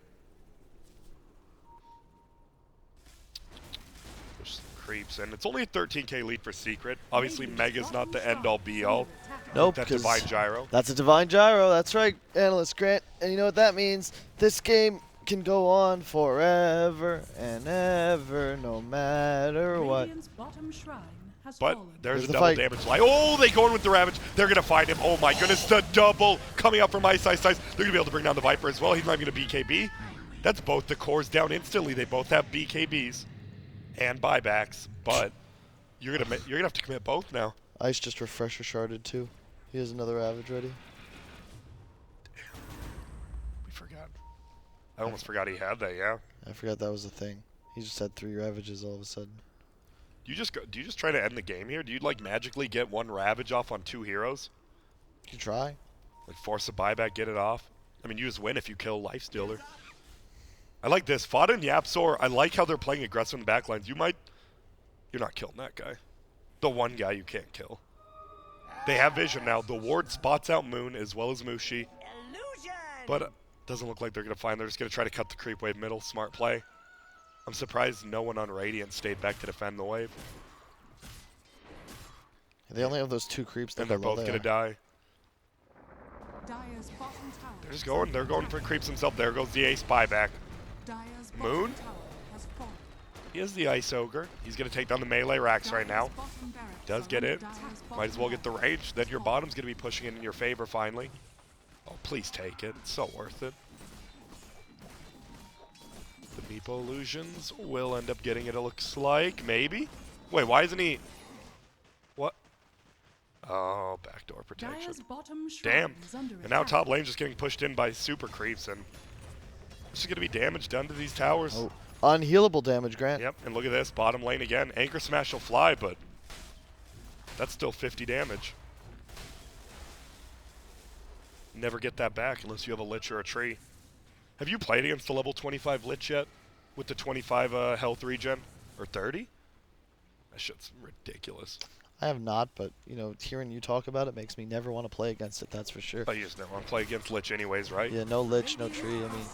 Speaker 1: Push some creeps in. It's only a 13k lead for Secret. Obviously, Mega's not the end-all be-all.
Speaker 2: Nope,
Speaker 1: That
Speaker 2: because
Speaker 1: Divine Gyro.
Speaker 2: that's a Divine Gyro. That's right, Analyst Grant. And you know what that means? This game can go on forever and ever, no matter what.
Speaker 3: Radiant's bottom shrine has
Speaker 1: But
Speaker 3: fallen.
Speaker 1: there's a
Speaker 2: the
Speaker 1: double
Speaker 2: fight.
Speaker 1: damage line. Oh, they go in with the Ravage. They're going to find him. Oh my goodness, the double coming up from Ice. They're going to be able to bring down the Viper as well. He's not even going to BKB. That's both the cores down instantly. They both have BKBs and buybacks, but you're gonna have to commit both now.
Speaker 2: Ice just refresher sharded too. He has another Ravage ready.
Speaker 1: We forgot. I almost forgot he had that. Yeah.
Speaker 2: I forgot that was a thing. He just had 3 Ravages all of a sudden.
Speaker 1: Do you just try to end the game here? Do you like magically get 1 Ravage off on 2 heroes?
Speaker 2: You can try.
Speaker 1: Like force a buyback, get it off. I mean, you just win if you kill Lifestealer. I like this. Fada and Yapsor, I like how they're playing aggressive in the backlines. You're not killing that guy. The one guy you can't kill. They have vision now. The ward spots out Moon as well as Mushi. But doesn't look like they're going to find. They're just going to try to cut the creep wave middle. Smart play. I'm surprised no one on Radiant stayed back to defend the wave.
Speaker 2: They only have those 2 creeps.
Speaker 1: And they're both going to die.
Speaker 3: Dire's bottom tower
Speaker 1: They're just going. They're going for creeps themselves. There goes the Ace buyback.
Speaker 3: Dire's
Speaker 1: Moon?
Speaker 3: bottom tower has fallen.
Speaker 1: He has the Ice Ogre. He's going to take down the melee racks right now.
Speaker 3: Dire's bottom barracks
Speaker 1: Does
Speaker 3: are
Speaker 1: get
Speaker 3: under
Speaker 1: it.
Speaker 3: Dire's
Speaker 1: Might as
Speaker 3: bottom
Speaker 1: well get the
Speaker 3: barracks.
Speaker 1: range. Then your bottom's going to be pushing in your favor finally. Oh, please take it. It's so worth it. The Meepo Illusions will end up getting it, it looks like. Maybe. Wait, why isn't he? What? Oh, backdoor protection.
Speaker 3: Dire's bottom shrine
Speaker 1: Damn.
Speaker 3: is under
Speaker 1: And now
Speaker 3: attack.
Speaker 1: top lane just getting pushed in by super creeps, and this is going to be damage done to these towers.
Speaker 2: Oh, unhealable damage, Grant.
Speaker 1: Yep, and look at this. Bottom lane again. Anchor Smash will fly, but that's still 50 damage. Never get that back unless you have a Lich or a Tree. Have you played against the level 25 Lich yet? With the 25 health regen? Or 30? That shit's ridiculous.
Speaker 2: I have not, but you know, hearing you talk about it makes me never want to play against it. That's for sure.
Speaker 1: But you just never want to play against Lich anyways, right?
Speaker 2: Yeah, no Lich, no Tree. I mean,
Speaker 3: Scanning.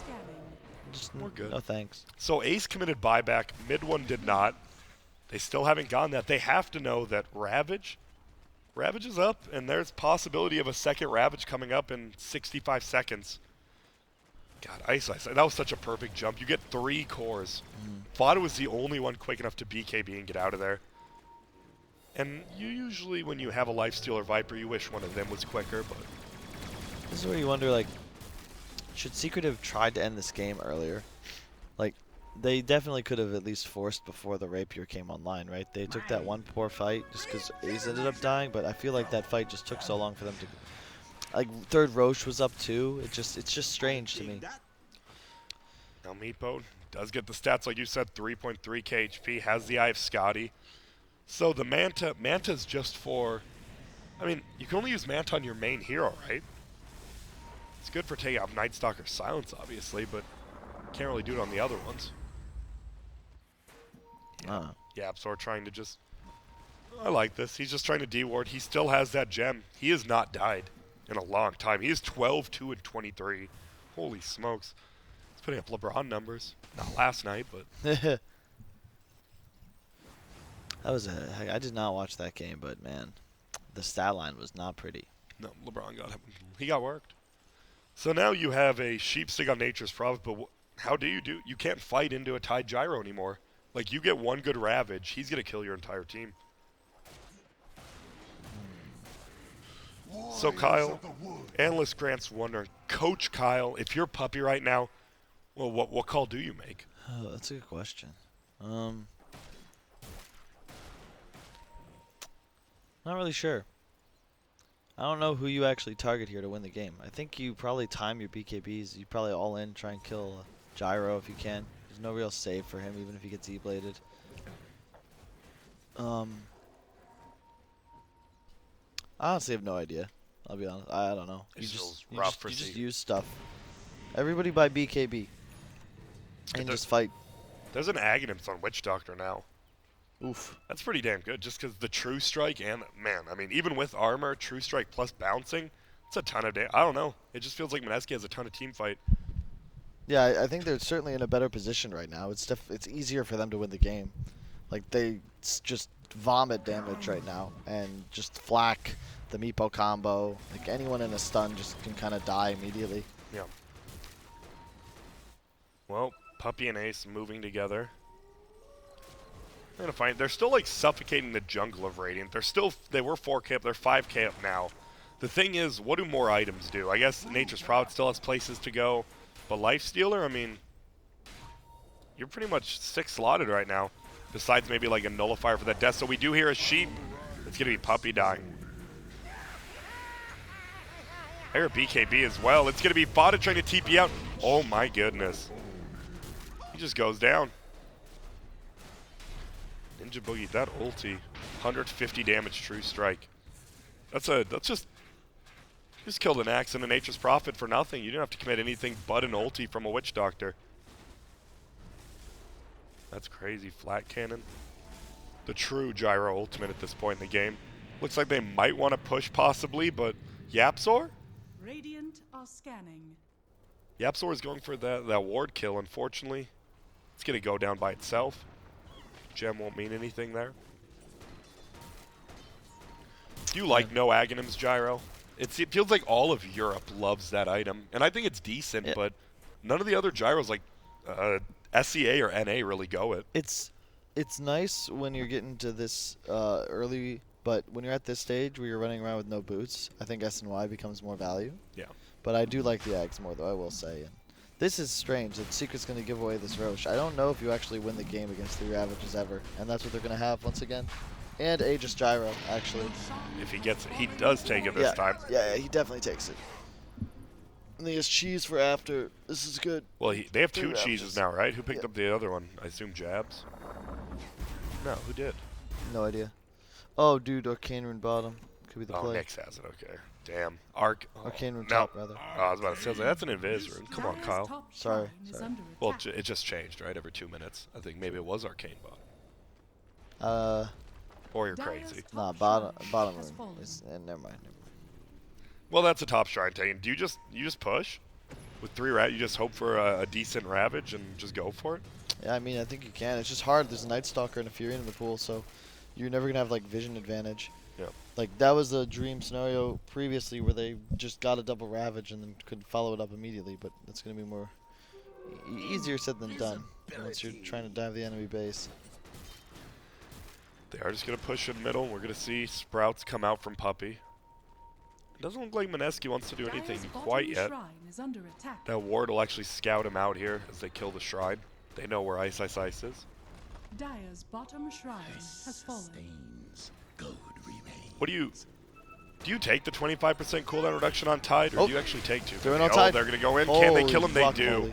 Speaker 2: just
Speaker 1: We're good.
Speaker 2: no thanks.
Speaker 1: So Ace committed buyback. Mid one did not. They still haven't gotten that. They have to know that Ravage is up, and there's possibility of a second Ravage coming up in 65 seconds. God, Ice. That was such a perfect jump. You get 3 cores. Vada was the only one quick enough to BKB and get out of there. And you usually, when you have a Lifesteal or Viper, you wish one of them was quicker, but
Speaker 2: This is where you wonder, like, should Secret have tried to end this game earlier? Like, they definitely could have at least forced before the Rapier came online, right? They took that one poor fight just because Ace ended up dying, but I feel like that fight just took so long for them to... Like, third Roche was up too. It's just strange to me.
Speaker 1: now Meepo does get the stats, like you said, 3.3 KHP, has the Eye of Scotty. So the Manta's just for... I mean, you can only use Manta on your main hero, right? It's good for taking off Night Stalker's silence, obviously, but can't really do it on the other ones. Yeah, Absor trying to just... I like this. He's just trying to deward. He still has that gem. He has not died in a long time. He is 12, 2, and 23. Holy smokes. He's putting up LeBron numbers. Not last night, but...
Speaker 2: That was I did not watch that game, but man, the stat line was not pretty.
Speaker 1: No, LeBron got him. He got worked. So now you have a sheepstick on Nature's Prophet, but how do? You can't fight into a tied gyro anymore. Like, you get one good Ravage, he's going to kill your entire team. So Kyle, Analyst Grant's wondering, Coach Kyle, if you're Puppy right now, well, what call do you make?
Speaker 2: Oh, that's a good question. Not really sure. I don't know who you actually target here to win the game. I think you probably time your BKBs. You probably all in, try and kill Gyro if you can. There's no real save for him, even if he gets E-bladed. I honestly have no idea. I'll be honest. I don't know.
Speaker 1: It's
Speaker 2: You
Speaker 1: just
Speaker 2: just,
Speaker 1: rough for
Speaker 2: you just
Speaker 1: C.
Speaker 2: use stuff. Everybody buy BKB. And
Speaker 1: There's-
Speaker 2: just fight.
Speaker 1: There's an Aghanims on Witch Doctor now.
Speaker 2: Oof.
Speaker 1: That's pretty damn good, just because the True Strike and, man, I mean, even with armor, True Strike plus bouncing, it's a ton of damage. I don't know. It just feels like Mineski has a ton of team fight.
Speaker 2: Yeah, I think they're certainly in a better position right now. It's easier for them to win the game. Like, they just vomit damage right now and just flack the Meepo combo. Like, anyone in a stun just can kind of die immediately.
Speaker 1: Yeah. Well, Puppy and Ace moving together. They're gonna find. They're still like suffocating the jungle of Radiant. They were 4K up. They're 5K up now. The thing is, what do more items do? I guess Nature's Prophet still has places to go, but Lifestealer, I mean, you're pretty much 6 slotted right now. Besides maybe like a nullifier for that death. So we do hear a sheep. It's gonna be Puppy dying. I hear BKB as well. It's gonna be Fada trying to TP out. Oh my goodness. He just goes down. Ninja Boogie, that ulti, 150 damage True Strike. That's just killed an Axe and a Nature's Prophet for nothing. You didn't have to commit anything but an ulti from a Witch Doctor. That's crazy. Flat Cannon. The true Gyro ultimate at this point in the game. Looks like they might want to push possibly, but Yapzor?
Speaker 3: Radiant are scanning.
Speaker 1: Yapzor is going for that ward kill, unfortunately. It's going to go down by itself. Gem won't mean anything there. Do you like no Aghanims, Gyro? It feels like all of Europe loves that item. And I think it's decent,
Speaker 2: Yeah.
Speaker 1: but none of the other Gyros like SCA or NA really go it.
Speaker 2: It's nice when you're getting to this early, but when you're at this stage where you're running around with no boots, I think S and Y becomes more value.
Speaker 1: Yeah.
Speaker 2: But I do like the Ags more, though, I will say. And This is strange that Secret's going to give away this Roche. I don't know if you actually win the game against 3 Ravages ever, and that's what they're going to have once again. And Aegis Gyro, actually.
Speaker 1: If he gets it, he does take it this time.
Speaker 2: Yeah, he definitely takes it. And he has cheese for after. This is good.
Speaker 1: Well, they have 2
Speaker 2: Ravages.
Speaker 1: cheeses now, right? Who picked up the other one? I assume Jabs? No, who did?
Speaker 2: No idea. Oh, dude, Arcane Rune bottom. Could be the
Speaker 1: Oh,
Speaker 2: play.
Speaker 1: Nyx has it, okay. Damn.
Speaker 2: Arcane Rune
Speaker 1: no.
Speaker 2: top, rather.
Speaker 1: Oh, I was about to say, I was like, that's an Invis rune. Come on,
Speaker 3: Dire's
Speaker 1: Kyle.
Speaker 3: top
Speaker 2: Sorry,
Speaker 3: shrine is
Speaker 2: sorry.
Speaker 3: under
Speaker 1: Well,
Speaker 3: attack.
Speaker 1: it just changed, right? Every 2 minutes. I think maybe it was Arcane bot. Or you're
Speaker 3: Dire's
Speaker 1: crazy.
Speaker 3: top
Speaker 2: Nah,
Speaker 3: shrine
Speaker 2: bottom
Speaker 3: has
Speaker 2: rune.
Speaker 3: fallen.
Speaker 2: Never mind.
Speaker 1: Well, that's a top shrine taken. Do you just push? With 3 rat, you just hope for a decent Ravage and just go for it?
Speaker 2: Yeah, I mean, I think you can. It's just hard. There's a Night Stalker and a Fury in the pool, so you're never going to have, like, vision advantage.
Speaker 1: Yeah.
Speaker 2: Like, that was a dream scenario previously where they just got a double Ravage and then could follow it up immediately, but that's going to be more easier said than done once you're trying to dive the enemy base.
Speaker 1: They are just going to push in middle. We're going to see Sprouts come out from Puppy. It doesn't look like Mineski wants to do anything
Speaker 3: Dire's bottom
Speaker 1: quite yet.
Speaker 3: shrine is under attack.
Speaker 1: That ward will actually scout him out here as they kill the shrine. They know where Ice is.
Speaker 3: Dire's bottom shrine has fallen.
Speaker 1: What do you take the 25% cooldown reduction on Tide, or
Speaker 2: Oh.
Speaker 1: do you actually take 2?
Speaker 2: Doing on
Speaker 1: Oh,
Speaker 2: Tide.
Speaker 1: they're going to go in. Can they
Speaker 2: Holy
Speaker 1: kill him? They
Speaker 2: fuck,
Speaker 1: do.
Speaker 2: holy.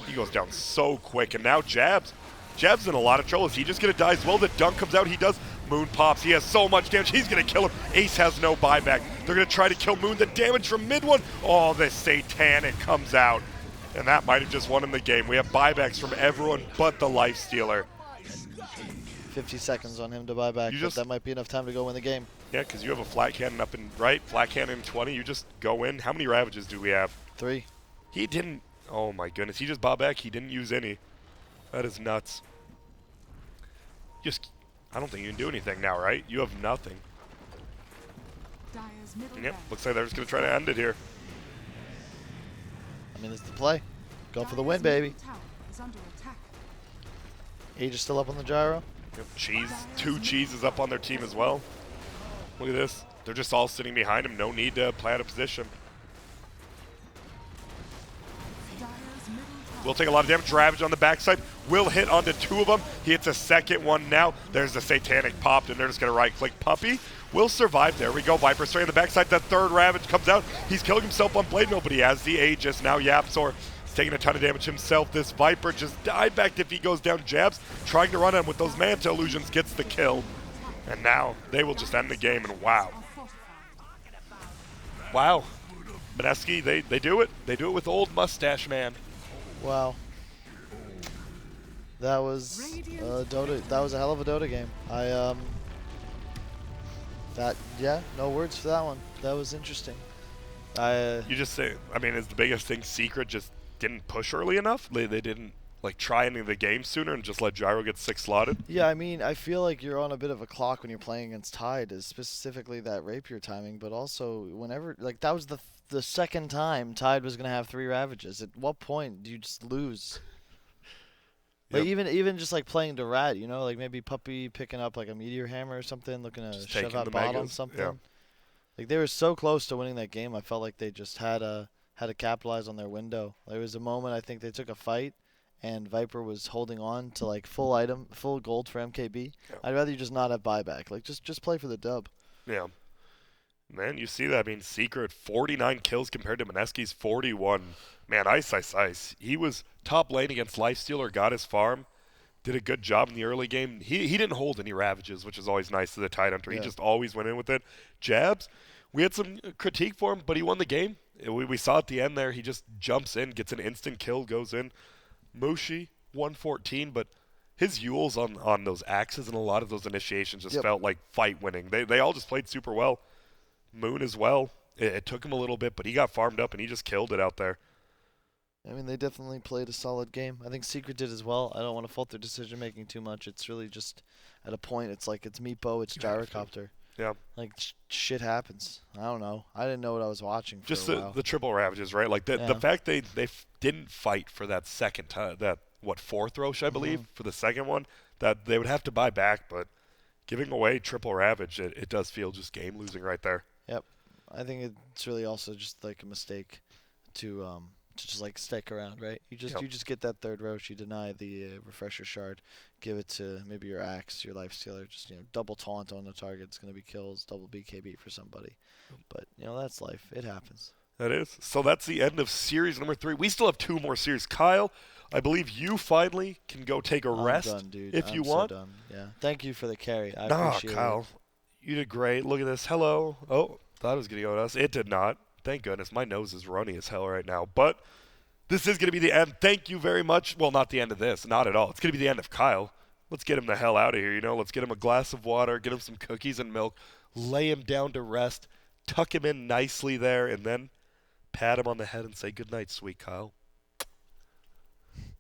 Speaker 1: He goes down so quick, and now Jabs in a lot of trouble. Is he just going to die as well? The dunk comes out. He does. Moon pops. He has so much damage. He's going to kill him. Ace has no buyback. They're going to try to kill Moon. The damage from mid one. Oh, this Satanic comes out. And that might have just won him the game. We have buybacks from everyone but the Lifestealer.
Speaker 2: 50 seconds on him to buy back,
Speaker 1: You
Speaker 2: but
Speaker 1: just-
Speaker 2: that might be enough time to go win the game.
Speaker 1: Yeah, because you have a flat cannon up in right. Flat cannon in 20. You just go in. How many Ravages do we have?
Speaker 2: 3.
Speaker 1: He didn't. Oh, my goodness. He just bought back. He didn't use any. That is nuts. I don't think you can do anything now, right? You have nothing.
Speaker 3: Dire's middle
Speaker 1: Yep,
Speaker 3: barracks
Speaker 1: looks like they're just going to try to end it here.
Speaker 2: I mean, it's the play. Go for the win,
Speaker 3: Dire's
Speaker 2: baby.
Speaker 3: middle tower is under attack.
Speaker 2: Age is still up on the gyro.
Speaker 1: Yep. Cheese, 2 cheeses up on their team as well. Look at this. They're just all sitting behind him. No need to play out of position.
Speaker 3: Dire's middle tower
Speaker 1: Will take a lot of damage. Ravage on the backside. Will hit onto 2 of them. He hits a second one now. There's the Satanic popped, and they're just going to right-click Puppy. Will survive. There we go. Viper straight on the backside. That 3rd Ravage comes out. He's killing himself on Blade. Nobody has the Aegis. Now Yapzor is taking a ton of damage himself. This Viper just died back if he goes down. Jabs trying to run him with those Manta Illusions. Gets the kill. And now they will just end the game. And wow.
Speaker 3: are fortified.
Speaker 1: Wow. Mineski, they do it. They do it with old Mustache Man.
Speaker 2: Wow. That was Dota. That was a hell of a Dota game. No words for that one. That was interesting.
Speaker 1: You just say, I mean, is the biggest thing Secret just didn't push early enough? They didn't like try ending the game sooner and just let Gyro get 6 slotted?
Speaker 2: Yeah, I mean, I feel like you're on a bit of a clock when you're playing against Tide, is specifically that rapier timing, but also whenever, like, that was the second time Tide was going to have 3 Ravages. At what point do you just lose? Like,
Speaker 1: Yep.
Speaker 2: even just, like, playing to rat, you know? Like, maybe Puppy picking up, like, a Meteor Hammer or something, looking to
Speaker 1: Just
Speaker 2: shove
Speaker 1: taking
Speaker 2: out
Speaker 1: the
Speaker 2: bottom
Speaker 1: megas,
Speaker 2: something.
Speaker 1: yeah.
Speaker 2: Like, they were so close to winning that game, I felt like they just had to capitalize on their window. There was a moment, I think they took a fight, and Viper was holding on to, like, full gold for MKB.
Speaker 1: Yeah.
Speaker 2: I'd rather you just not have buyback. Like, just play for the dub.
Speaker 1: Yeah. Man, you see that. I mean, Secret, 49 kills compared to Mineski's 41. Man, Ice. He was top lane against Lifestealer, got his farm, did a good job in the early game. He didn't hold any Ravages, which is always nice to the Tide Hunter.
Speaker 2: Yeah.
Speaker 1: He just always went in with it. Jabs, we had some critique for him, but he won the game. We saw at the end there, he just jumps in, gets an instant kill, goes in. Mushi, 114, but his Yules on those axes and a lot of those initiations just
Speaker 2: Yep.
Speaker 1: felt like fight winning. They all just played super well. Moon as well. It took him a little bit, but he got farmed up and he just killed it out there.
Speaker 2: I mean, they definitely played a solid game. I think Secret did as well. I don't want to fault their decision making too much. It's really just at a point. It's like it's Meepo, it's
Speaker 1: You have to.
Speaker 2: Gyrocopter.
Speaker 1: Yeah.
Speaker 2: Like shit happens. I don't know. I didn't know what I was watching for
Speaker 1: Just
Speaker 2: a while.
Speaker 1: the triple Ravages, right? Like the
Speaker 2: Yeah.
Speaker 1: fact they didn't fight for that second time, that 4th Roche, I believe,
Speaker 2: Mm-hmm.
Speaker 1: for the second one, that they would have to buy back, but giving away triple Ravage, it does feel just game losing right there.
Speaker 2: Yep. I think it's really also just like a mistake to to just like stick around, right? You
Speaker 1: Yep.
Speaker 2: just get that third Roshi, deny the refresher shard, give it to maybe your axe, your life stealer, just double taunt on the target. It's gonna be kills, double BKB for somebody. But that's life. It happens.
Speaker 1: That is. So that's the end of series number 3. We still have 2 more series. Kyle, I believe you finally can go take a rest
Speaker 2: I'm done, dude.
Speaker 1: if
Speaker 2: I'm
Speaker 1: you
Speaker 2: so
Speaker 1: want.
Speaker 2: done. Yeah. Thank you for the carry. I
Speaker 1: Nah,
Speaker 2: appreciate
Speaker 1: Kyle,
Speaker 2: it.
Speaker 1: you did great. Look at this. Hello. Oh, thought it was going to go to us. It did not. Thank goodness. My nose is runny as hell right now. But this is going to be the end. Thank you very much. Well, not the end of this. Not at all. It's going to be the end of Kyle. Let's get him the hell out of here, Let's get him a glass of water, get him some cookies and milk, lay him down to rest, tuck him in nicely there, and then pat him on the head and say, good night, sweet Kyle.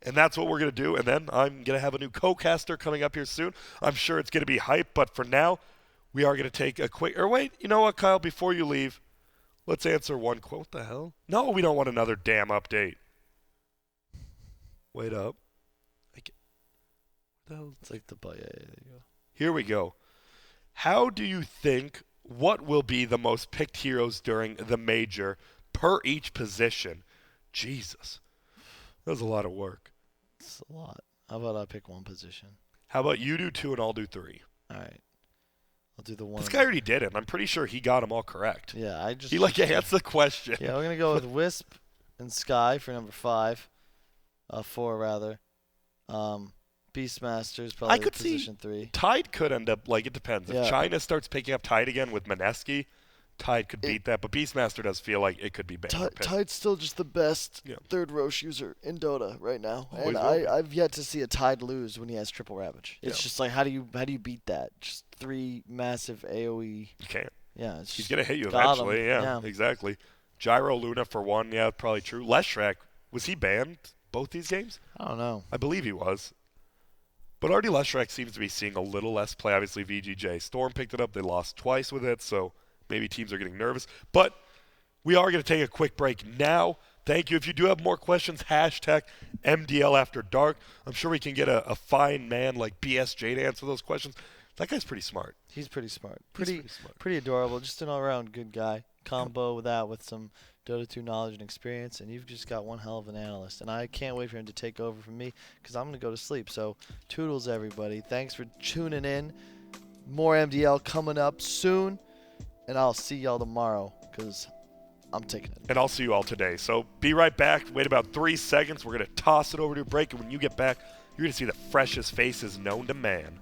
Speaker 1: And that's what we're going to do. And then I'm going to have a new co-caster coming up here soon. I'm sure it's going to be hype. But for now, we are going to take a quick – or wait, you know what, Kyle? Before you leave, let's answer one quote. What the hell? No, we don't want another damn update. Wait up. What the hell?
Speaker 2: It's like the yeah, there you go.
Speaker 1: Here we go. How do you think what will be the most picked heroes during the major per each position? Jesus. That was a lot of work.
Speaker 2: It's a lot. How about I pick one position?
Speaker 1: How about you do 2 and I'll do 3?
Speaker 2: All right. I'll do the one.
Speaker 1: This guy already did it. I'm pretty sure he got them all correct.
Speaker 2: Yeah, I just.
Speaker 1: He answered the question.
Speaker 2: Yeah, we're gonna go with Wisp and Sky for number 5, 4 rather. Beastmaster's probably
Speaker 1: I could see
Speaker 2: position 3.
Speaker 1: Tide could end up it depends.
Speaker 2: Yeah.
Speaker 1: If China starts picking up Tide again with Mineski, Tide could beat that. But Beastmaster does feel like it could be banned.
Speaker 2: Tide's still just the best
Speaker 1: Yeah.
Speaker 2: third Roche user in Dota right now,
Speaker 1: Always
Speaker 2: and
Speaker 1: will be.
Speaker 2: I've yet to see a Tide lose when he has triple Ravage. It's
Speaker 1: Yeah.
Speaker 2: just like how do you beat that? Just 3 massive AOE.
Speaker 1: You can't.
Speaker 2: Yeah, it's
Speaker 1: He's
Speaker 2: just
Speaker 1: gonna hit you
Speaker 2: got him.
Speaker 1: eventually. Yeah, exactly. Gyro Luna for 1. Yeah, probably true. Leshrac, was he banned both these games?
Speaker 2: I don't know.
Speaker 1: I believe he was. But already Leshrac seems to be seeing a little less play. Obviously, VGJ Storm picked it up. They lost twice with it, so maybe teams are getting nervous. But we are going to take a quick break now. Thank you. If you do have more questions, hashtag MDL After Dark. I'm sure we can get a fine man like BSJ to answer those questions. That guy's pretty smart.
Speaker 2: He's pretty smart.
Speaker 1: He's pretty smart.
Speaker 2: Pretty adorable. Just an all-around good guy. Combo that with some Dota 2 knowledge and experience, and you've just got one hell of an analyst. And I can't wait for him to take over from me because I'm going to go to sleep. So toodles, everybody. Thanks for tuning in. More MDL coming up soon, and I'll see y'all tomorrow because I'm taking it.
Speaker 1: And I'll see you all today. So be right back. Wait about 3 seconds. We're going to toss it over to a break, and when you get back, you're going to see the freshest faces known to man.